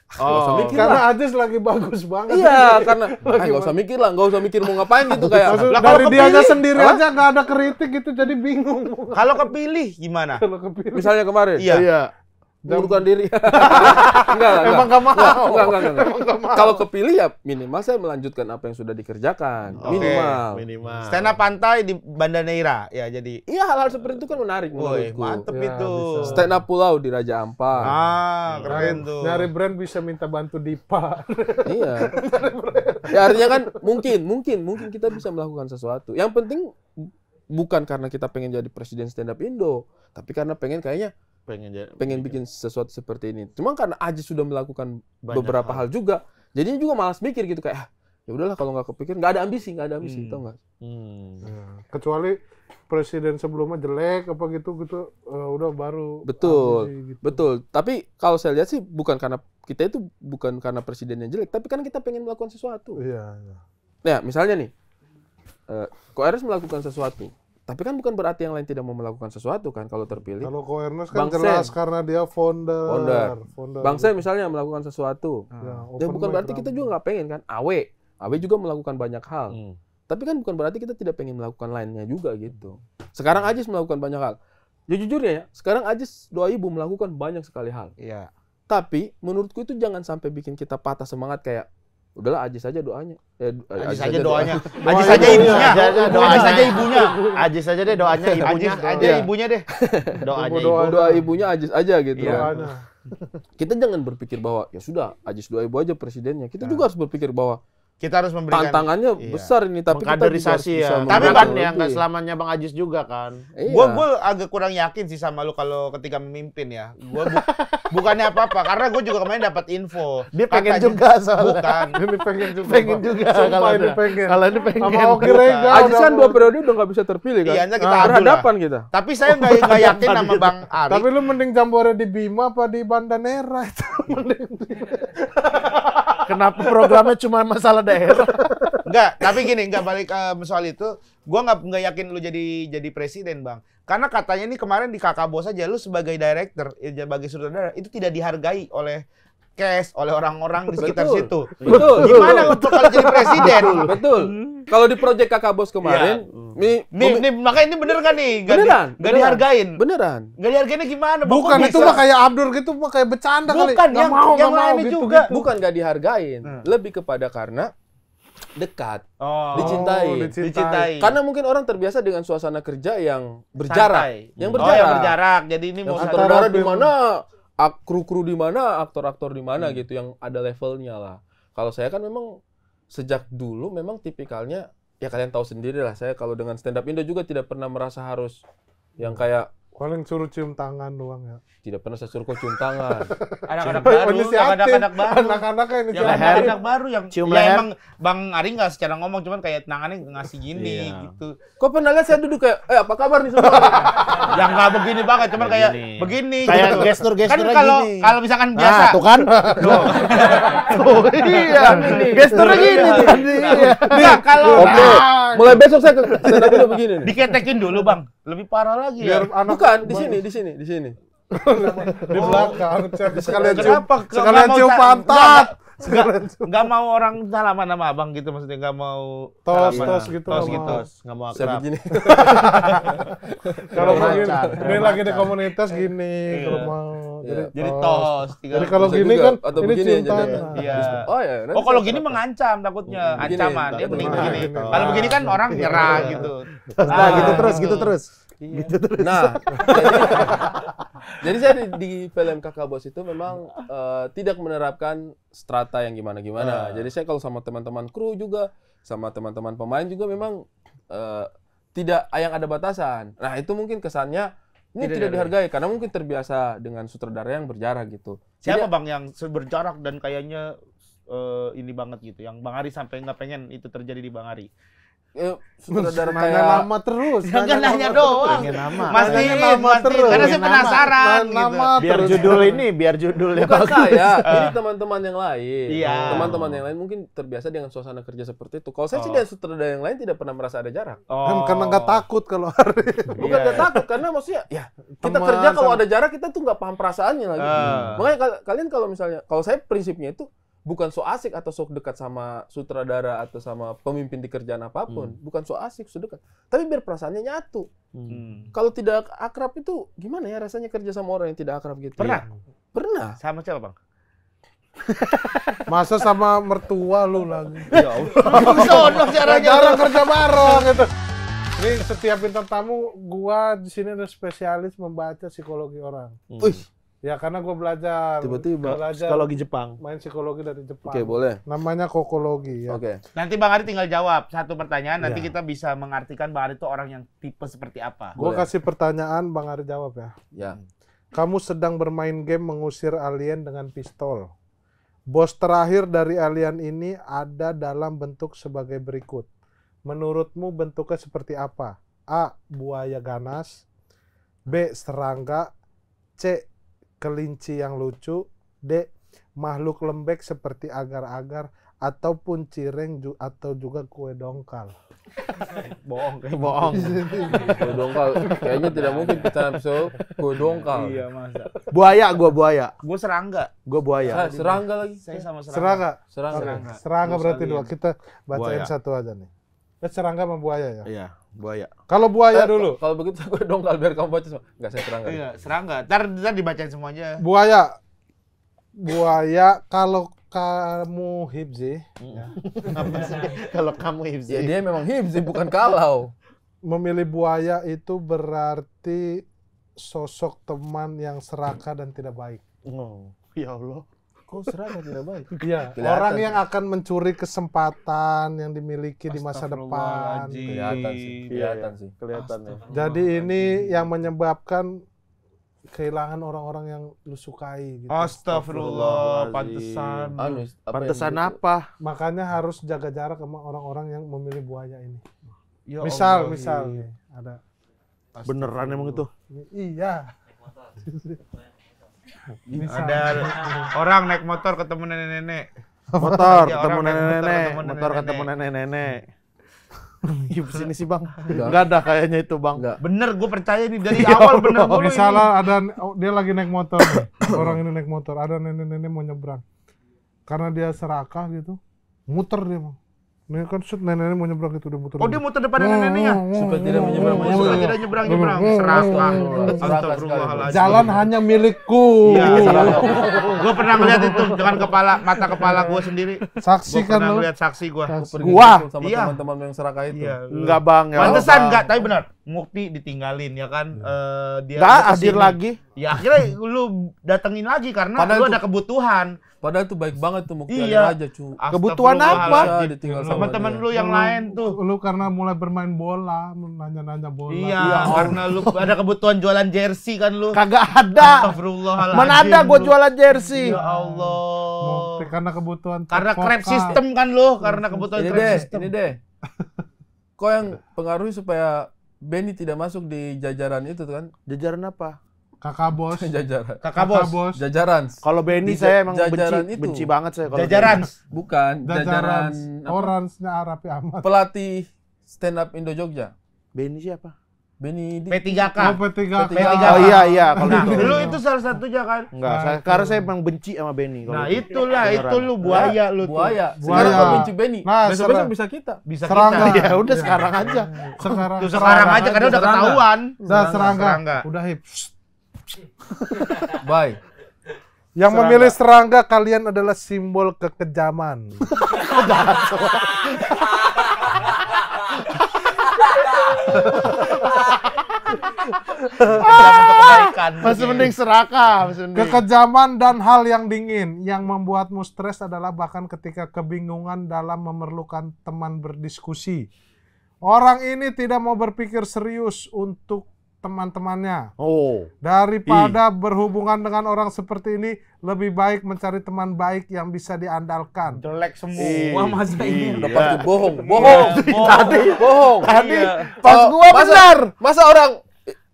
nggak usah mikir Karena lah. Ajis lagi bagus banget. Iya, karena nggak usah mikir lah, nggak usah mikir mau ngapain gitu kayak. Maksud, Lah, dari kalau dianya kepilih, sendiri aja nggak ada kritik gitu jadi bingung. Kalau kepilih gimana? Kalau kepilih. Misalnya kemarin, Iya. mengundurkan diri. Enggak lah. Emang nggak mau. Enggak. Kalau kepilih ya minimal saya melanjutkan apa yang sudah dikerjakan. Oke, Minimal. Stand up pantai di Banda Neira ya jadi. Iya, hal-hal seperti itu kan menarik Woi, menurutku. mantep Ya, itu. bisa. Stand up pulau di Raja Ampat. Keren tuh. Nyari brand bisa minta bantu Dipa. Iya. Ya artinya kan mungkin kita bisa melakukan sesuatu. Yang penting bukan karena kita pengen jadi presiden stand up Indo, tapi karena kayaknya pengen bikin sesuatu seperti ini. Cuma karena Ajis sudah melakukan Banyak beberapa hal juga, jadinya juga malas mikir gitu kayak ya udahlah kalau nggak kepikir nggak ada ambisi, tau nggak? Kecuali presiden sebelumnya jelek apa gitu udah baru Betul, ambisi gitu. betul. Tapi kalau saya lihat sih bukan karena kita itu bukan karena presidennya jelek, tapi kan kita pengen melakukan sesuatu. Iya, iya. Nah, misalnya nih, Ko Ernest melakukan sesuatu, tapi kan bukan berarti yang lain tidak mau melakukan sesuatu kan kalau terpilih. Kalau Ko Ernest kan Bang jelas Sam. karena dia founder. Bang Sam misalnya melakukan sesuatu, Ya, ya open bukan mic berarti kita rame. juga nggak pengen kan. Awe juga melakukan banyak hal. Tapi kan bukan berarti kita tidak pengen melakukan lainnya juga gitu. Sekarang Ajis melakukan banyak hal. Jujurnya ya, sekarang Ajis 2000 melakukan banyak sekali hal. Iya. Tapi menurutku itu jangan sampai bikin kita patah semangat kayak udahlah Ajis aja doanya. Ajis aja doanya. Ajis aja ibunya. Ajis aja ibunya. Ajis aja deh doanya ibunya. Ajis aja ibunya deh. Doanya Doa. ibu. Doa ibunya Ajis aja gitu Iya. kan. Doanya. Kita jangan berpikir bahwa ya sudah Ajis doa ibu aja presidennya. Kita juga harus berpikir bahwa Kita harus memberikan. tantangannya Iya. besar ini, tapi kita juga harus Mengkaderisasi bisa ya. Tapi Tapi kan membantu ya nggak lebih. selamanya Bang Ajis juga kan. Iya. Gue agak kurang yakin sih sama lu kalau ketika memimpin ya. Gue bukannya apa-apa, karena gue juga kemarin dapat info. Dia pengen Katanya- juga soalnya. Bukan. Ini pengen juga. Pengen Bang. juga Sumpah kalau ini ada. pengen. Kalau ini pengen. Sama Oki Rega. Ajis kan udah 2 periode udah nggak bisa terpilih kan. Iya, nanti kita adu Berhadapan kita. Tapi saya nggak yakin sama Bang Ari. Tapi lu mending jambore di Bima apa di Bandanera itu? Kenapa programnya cuma masalah daerah? Enggak, tapi gini, enggak balik soal itu. Gua nggak yakin lu jadi presiden, Bang. Karena katanya nih kemarin di Kakak Bos aja lu sebagai director, sebagai sutradara itu tidak dihargai oleh cast, oleh orang-orang di sekitar Betul. situ. Betul. Gimana untuk kalau jadi presiden? Betul. Kalau di proyek Kakak Bos kemarin, Nih, makanya ini bener kan nih? beneran, Nggak dihargain. Beneran. Nggak dihargainnya gimana? Bang? Bukan Kok itu bisa? mah kayak Abdur gitu mah kayak bercanda kali. Bukan, Nggak yang nggak lainnya gitu, juga. gitu. Bukan nggak dihargain, lebih kepada karena dekat, Oh, dicintai. dicintai. Karena mungkin orang terbiasa dengan suasana kerja yang berjarak, Santai. yang Oh, berjarak. yang berjarak. Jadi ini mau Yang satu. sutradara di film. mana, kru-kru di mana, aktor-aktor di mana gitu yang ada levelnya lah. Kalau saya kan memang sejak dulu memang tipikalnya ya kalian tahu sendiri lah, saya kalau dengan stand up Indo juga tidak pernah merasa harus yang kayak Paling suruh cium tangan doang ya. tidak pernah saya suruh kok cium tangan. Anak-anak Oh, baru, inisiatif. anak-anak baru. Anak-anaknya ini Yang leher. anak baru yang Cium ya leher. emang Bang Ari nggak secara ngomong, cuman kayak tangannya ngasih gini Iya. gitu. Kok pernah lihat saya duduk kayak, apa kabar nih semua? Yang nggak begini banget, cuman kayak Begini. begini. Kayak gitu. gestur-gesturnya kan kalau gini. kalau misalkan Nah, biasa. tuh kan? Tuh, iya. Gesturnya gini tadi. Enggak, kalau Oke, mulai besok saya ke stand up Indo begini nih. diketekin dulu Bang, lebih parah lagi biar ya. anak Bukan, di sini. di belakang. Sekalian cium, Kenapa? sekalian Nggak mau cium pantat. Sekalian cium Nggak mau orang salaman sama Abang gitu, maksudnya nggak mau tos salaman. tos gitu. Tos nggak gitu. mau. Nggak mau Saya akrab. begini. Kalau Kurang begini, ajar, ini kurang lagi di ajar. komunitas gini. Kalau mau Jadi tos. Jadi kalau Bisa gini juga, kan atau ini begini cium ya jadinya. tangan. Iya. Oh ya. nanti Oh kalau saya gini terapkan. mengancam takutnya, Begini, ancaman. Dia mending takutnya. begini. Nah, Kalau begini kan orang nyerah gitu. Nah, gitu terus. Nah, jadi saya di film Kakak Bos itu memang tidak menerapkan strata yang gimana-gimana. Jadi saya kalau sama teman-teman kru juga, sama teman-teman pemain juga memang tidak yang ada batasan. Nah itu mungkin kesannya ini tidak dihargai karena mungkin terbiasa dengan sutradara yang berjarak gitu. Siapa Jadi, Bang yang berjarak dan kayaknya ini banget gitu, yang Bang Ari sampai nggak pengen itu terjadi di Bang Ari? sutradara Nanya kayak nama terus. Jangan nanya doang. Pengen nama. Mastiin, nama terus. karena saya Pengen penasaran gitu. Nama Biar terus. judul ini, biar judulnya bukan bagus. saya, ini teman-teman yang lain. Iya. Teman-teman yang lain mungkin terbiasa dengan suasana kerja seperti itu. Kalau saya sih dengan sutradara yang lain tidak pernah merasa ada jarak. Oh. Karena nggak takut kalau hari. Bukan Iya. nggak takut karena maksudnya ya kita Teman kerja kalau sama- ada jarak kita tuh nggak paham perasaannya lagi. Ah. Makanya kalian kalau misalnya kalau saya prinsipnya itu bukan so asik atau sok dekat sama sutradara atau sama pemimpin di kerjaan apapun, bukan so asik, so dekat. Tapi biar perasaannya nyatu. Hmm. Kalau tidak akrab itu gimana ya rasanya kerja sama orang yang tidak akrab gitu? Pernah? Pernah. Sama siapa Bang? Masa sama mertua lu lagi. Ya Allah. Sono caranya. Jarang kerja bareng gitu. Ini setiap bintang tamu gua di sini ada spesialis membaca psikologi orang. Wih, Ya karena gua belajar. Tiba-tiba. belajar Psikologi Jepang. main psikologi dari Jepang. oke boleh. Namanya kokologi ya. Oke. Nanti Bang Ari tinggal jawab satu pertanyaan, nanti Ya. kita bisa mengartikan Bang Ari itu orang yang tipe seperti apa. Gua Boleh. kasih pertanyaan, Bang Ari jawab ya. Ya. Kamu sedang bermain game mengusir alien dengan pistol. Bos terakhir dari alien ini ada dalam bentuk sebagai berikut. Menurutmu bentuknya seperti apa? A. Buaya ganas. B. Serangga. C. Kelinci yang lucu. D. Makhluk lembek seperti agar-agar. Ataupun cireng atau juga kue dongkal. Bohong kayak Bohong. Kue dongkal. Kayaknya tidak mungkin kita episode kue dongkal. Iya masa. Buaya, gua buaya. Gue serangga. Gua buaya. Serangga lagi. Saya sama Serangga. Serangga. Oke, Serangga. serangga berarti Bos dua. alien. Kita bacain Buaya. satu aja nih. Serangga sama buaya ya. Iya, buaya. Kalau buaya dulu. Kalau begitu kue dongkal biar kamu baca semua. Enggak, saya serangga. Iya, serangga. Ntar dibacain semuanya. Buaya. Buaya kamu Hibzi, ya, Apa sih? Kalau kamu Hibzi. Ya, dia memang hibzi bukan kalau. memilih buaya itu berarti sosok teman yang serakah dan tidak baik. Oh, ya Allah. Kok serakah tidak baik? Iya, Kelihatan orang sih. yang akan mencuri kesempatan yang dimiliki di masa depan. Kelihatan sih, kelihatan sih. Kelihatan ya. Jadi ini yang menyebabkan kehilangan orang-orang yang lu sukai gitu. Astagfirullah, pantesan. Anu, Pantesan yang- apa? Makanya harus jaga jarak sama orang-orang yang memilih buaya ini. Ya Misal Allah, nih, ada. Beneran emang itu? Iya. Misal. Ada orang naik motor ketemu nenek-nenek. Motor Iya, ketemu orang naik nenek-nenek. motor Motor ketemu ketemu nenek-nenek. Yuk sini sih bang. Enggak. Enggak ada kayaknya itu bang. Enggak. Bener, gue percaya nih dari awal bener mulu ini. Misalnya ada dia lagi naik motor, nih. Orang ini naik motor, ada nenek-nenek mau nyebrang. Karena dia serakah gitu, muter dia, Bang. Ini kan shoot nenek-nenek mau nyebrang gitu, dia muter. Oh, dia muter depan neneknya. Supaya tidak menyeberang, Supaya tidak nyebrang-nyebrang. Serakah. Serakah Astagfirullahaladzim. Jalan hanya milikku. Iya, gue pernah ngeliat itu dengan mata kepala gue sendiri. Gue Saksikan pernah lu. ngeliat saksi gue. Pergi Gua? kumpul sama Iya. teman-teman yang serakah itu. Iya. Enggak bang ya. Pantesan Bang. enggak, tapi benar. Mukti ditinggalin ya kan. Dia Enggak dia hadir kesini. lagi. Ya akhirnya lu datengin lagi karena Padahal lu itu- ada kebutuhan. Padahal itu baik banget tuh Mukti Iya. aja cu. Kebutuhan apa? Astagfirullahaladzim. Bisa ditinggal sama Teman-teman dia. lu yang lain tuh. Lu karena mulai bermain bola, nanya-nanya bola. Iya, karena lu ada kebutuhan jualan jersey kan lu. Kagak ada. Astagfirullahaladzim. Mana ada gue jualan jersey. Ya Allah. Mukti karena kebutuhan Karena Coca. crab system kan lu, karena kebutuhan Ini crab deh, system. ini deh. Kok yang pengaruhi supaya Benny tidak masuk di jajaran itu kan? Jajaran apa? Kakak bos. Jajaran. Kakak bos. Jajaran. Kalau Benny Di saya emang jajaran benci, itu. benci banget saya kalau Jajaran. Bukan, jajaran Jajaran apa? orange-nya Arapi amat. Pelatih stand up Indo Jogja. Benny siapa? Benny di P3K. Oh, P3K. P3K. Oh iya kalau Nah, itu. lu itu salah satunya kan. Enggak, karena saya emang benci sama Benny. kalau Nah, itu. itulah, Beneran. itu lu buaya lu tuh. buaya. Buaya. Sekarang kau benci Benny. Nah, Besok-besok serang. bisa kita. Bisa Serangga. kita. Ya udah sekarang aja. Sekarang. Tuh sekarang aja karena udah Serangga. ketahuan. Udah serangga. Serangga. Udah hip. Bye. Yang memilih serangga kalian adalah simbol kekejaman. Kebaikan. Masih mending serakah, masih mending. Kekejaman dan hal yang dingin yang membuatmu stres adalah bahkan ketika kebingungan dalam memerlukan teman berdiskusi. Orang ini tidak mau berpikir serius untuk teman-temannya. Oh. Daripada berhubungan dengan orang seperti ini, lebih baik mencari teman baik yang bisa diandalkan. Jelek semua masa ini. Udah pasti bohong. Bohong. Tadi Bohong. tadi Iya. pas gua benar.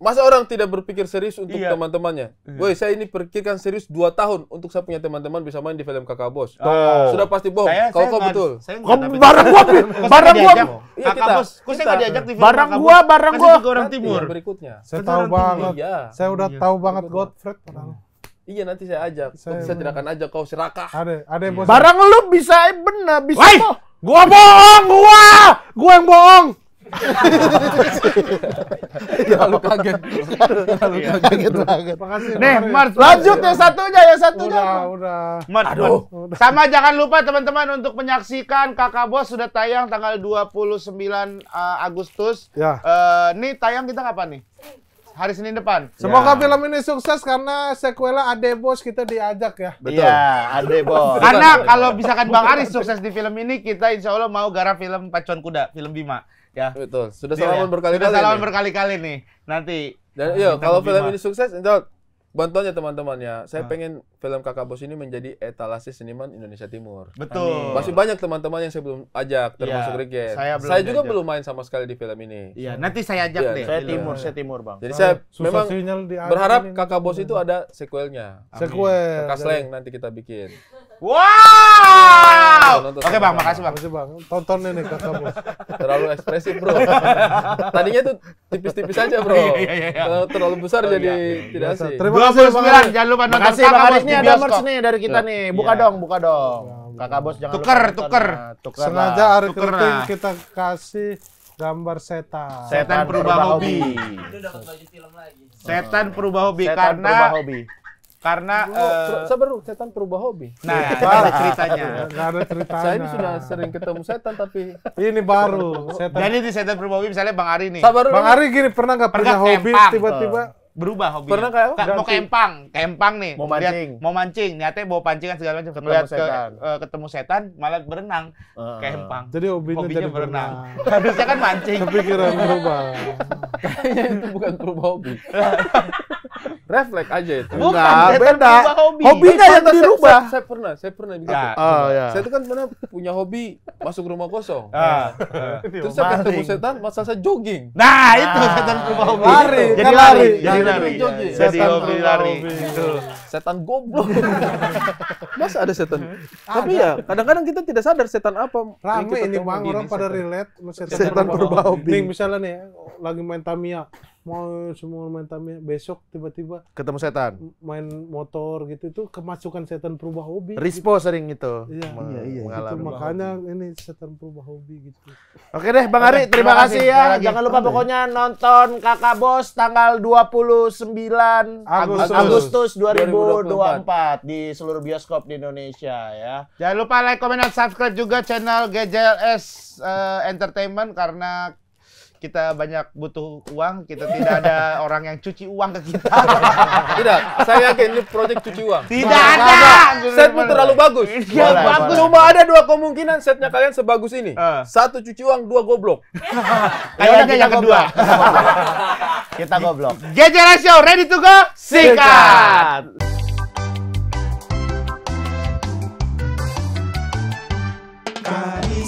Masa orang tidak berpikir serius untuk Iya. teman-temannya? Woi, saya ini pikirkan serius 2 tahun untuk saya punya teman-teman bisa main di film Kakak Bos. Oh. Sudah pasti bohong. Saya Kau nggak- betul. saya nggak, Kok tapi- barang gua Kok saya barang nggak gua diajak? Iya, Kakak kita. bos, kok saya nggak diajak di film Barang Kakak gua, Bos? barang Kan gua. saya juga orang Nanti timur. yang berikutnya. Saya Kan tahu orang banget. Iya. Saya udah Iya. tahu banget Godfred. Iya, nanti saya ajak. Saya- Saya tidak akan ajak kau serakah. Ada yang bos. Barang lu bisa benar, bisa. Woi! Gua bohong, gua yang bohong. Lalu kaget. Lalu Kaget banget. Makasih. Nih, makasih. Mars, Lanjut yang satunya, yang satunya. Udah. Mars, sama jangan lupa teman-teman untuk menyaksikan Kakak Bos sudah tayang tanggal 29 Agustus. Ya. Nih tayang kita kapan nih? Hari Senin depan. Semoga film ini sukses karena sequelnya Ade Bos kita diajak ya. Iya, ade bos. Karena kalau misalkan Bang Aris sukses di film ini, kita insya Allah mau garap film Pacuan Kuda, film Bima. Ya. Betul. Sudah Iya, salaman berkali-kali. Sudah salaman nih. berkali-kali nih. Nanti. Dan iya, Bintang kalau Bima. film ini sukses, insya bantuannya teman-temannya. Saya pengen film Kakak Bos ini menjadi etalase seniman Indonesia Timur. Betul. Masih banyak teman-teman yang saya belum ajak, termasuk Iya, Rigen. saya belum Saya juga diajak. belum main sama sekali di film ini. Iya, nanti saya ajak Iya, deh. Saya film. timur, Bang. Jadi saya Susah memang sinyal diajak berharap ini. Kakak Bos itu ada sequelnya. Sequel. Kakak Sleng nanti kita bikin. Wow. Nonton Oke sama-sama. Bang, makasih Bang. Makasih Bang. Tonton ini Kakak Bos. Terlalu ekspresif, Bro. Tadinya tuh tipis-tipis aja, Bro. Kalau terlalu besar jadi tidak Biasa. asik. Terima kasih Bang 29, Aris. jangan lupa nonton Makasih Kakak Bang Bos Aris, di ini ada bioskop. merch nih dari kita nih. Buka Iya. dong, buka dong. Kakak Bos jangan Tuker, lupa nonton. tuker. Nah, tuker Sengaja lah. hari Tuker keriting lah. kita kasih gambar setan. Setan perubah hobi. Setan perubah hobi Setan karena berubah hobi. karena Sabar dulu, setan berubah hobi. nah, ini ada ceritanya. Nggak ada ceritanya. Saya ini sudah sering ketemu setan tapi Ini baru. Setan. Jadi di setan berubah hobi misalnya Bang Ari nih. sabar dulu. Bang Ari gini pernah nggak punya Pernah hobi kempang. tiba-tiba Berubah hobi. Pernah kayak apa? Mau kempang nih. Mau Lihat- mancing. mau mancing, niatnya bawa pancingan segala macam. Ketemu Lihat setan. ketemu setan, malah berenang. Kempang. jadi hobinya jadi berenang. Harusnya kan mancing. Kepikiran berubah. Kayaknya itu bukan berubah hobi. Refleks aja itu. Bukan, Enggak, setan beda. berubah hobi. Hobinya yang dirubah. Saya pernah begitu. Ya. Oh ya. Saya itu kan pernah punya hobi masuk rumah kosong. Ah. Terus saya ketemu setan, masa saya jogging. Nah, itu setan berubah hobi. Lari, Jadi kan lari. lari. Jadi Jadi lari. jogging. Jadi Setan hobi berubah lari. hobi. Betul. Setan goblok. Masa ada setan? Tapi ya, kadang-kadang kita tidak sadar setan apa. yang Rame kita ini temui Bang, di orang pada setan. relate sama Setan berubah hobi. Nih misalnya nih, lagi main Tamiya, mau semua main Tamiya, besok tiba-tiba Ketemu setan. main motor gitu itu kemasukan setan berubah hobi. Rispo sering itu. Iya, itu mengalami. makanya ini setan berubah hobi gitu. Oke deh Bang Ari, Oke, terima terima kasih kasih. ya. Lagi. Jangan lupa pokoknya nonton Kakak Bos tanggal 29 Agustus 2024 di seluruh bioskop di Indonesia ya. Jangan lupa like, comment, dan subscribe juga channel GJLS Entertainment karena kita banyak butuh uang, kita tidak ada orang yang cuci uang ke kita. Tidak, saya yakin ini proyek cuci uang. Tidak ada. Setmu terlalu bagus. Iya, Boleh, bagus. Cuma ada dua kemungkinan setnya kalian sebagus ini. Satu cuci uang, dua goblok. Kayaknya yang kedua. Kita goblok. GJLS Show, ready to go? Sikat! Kali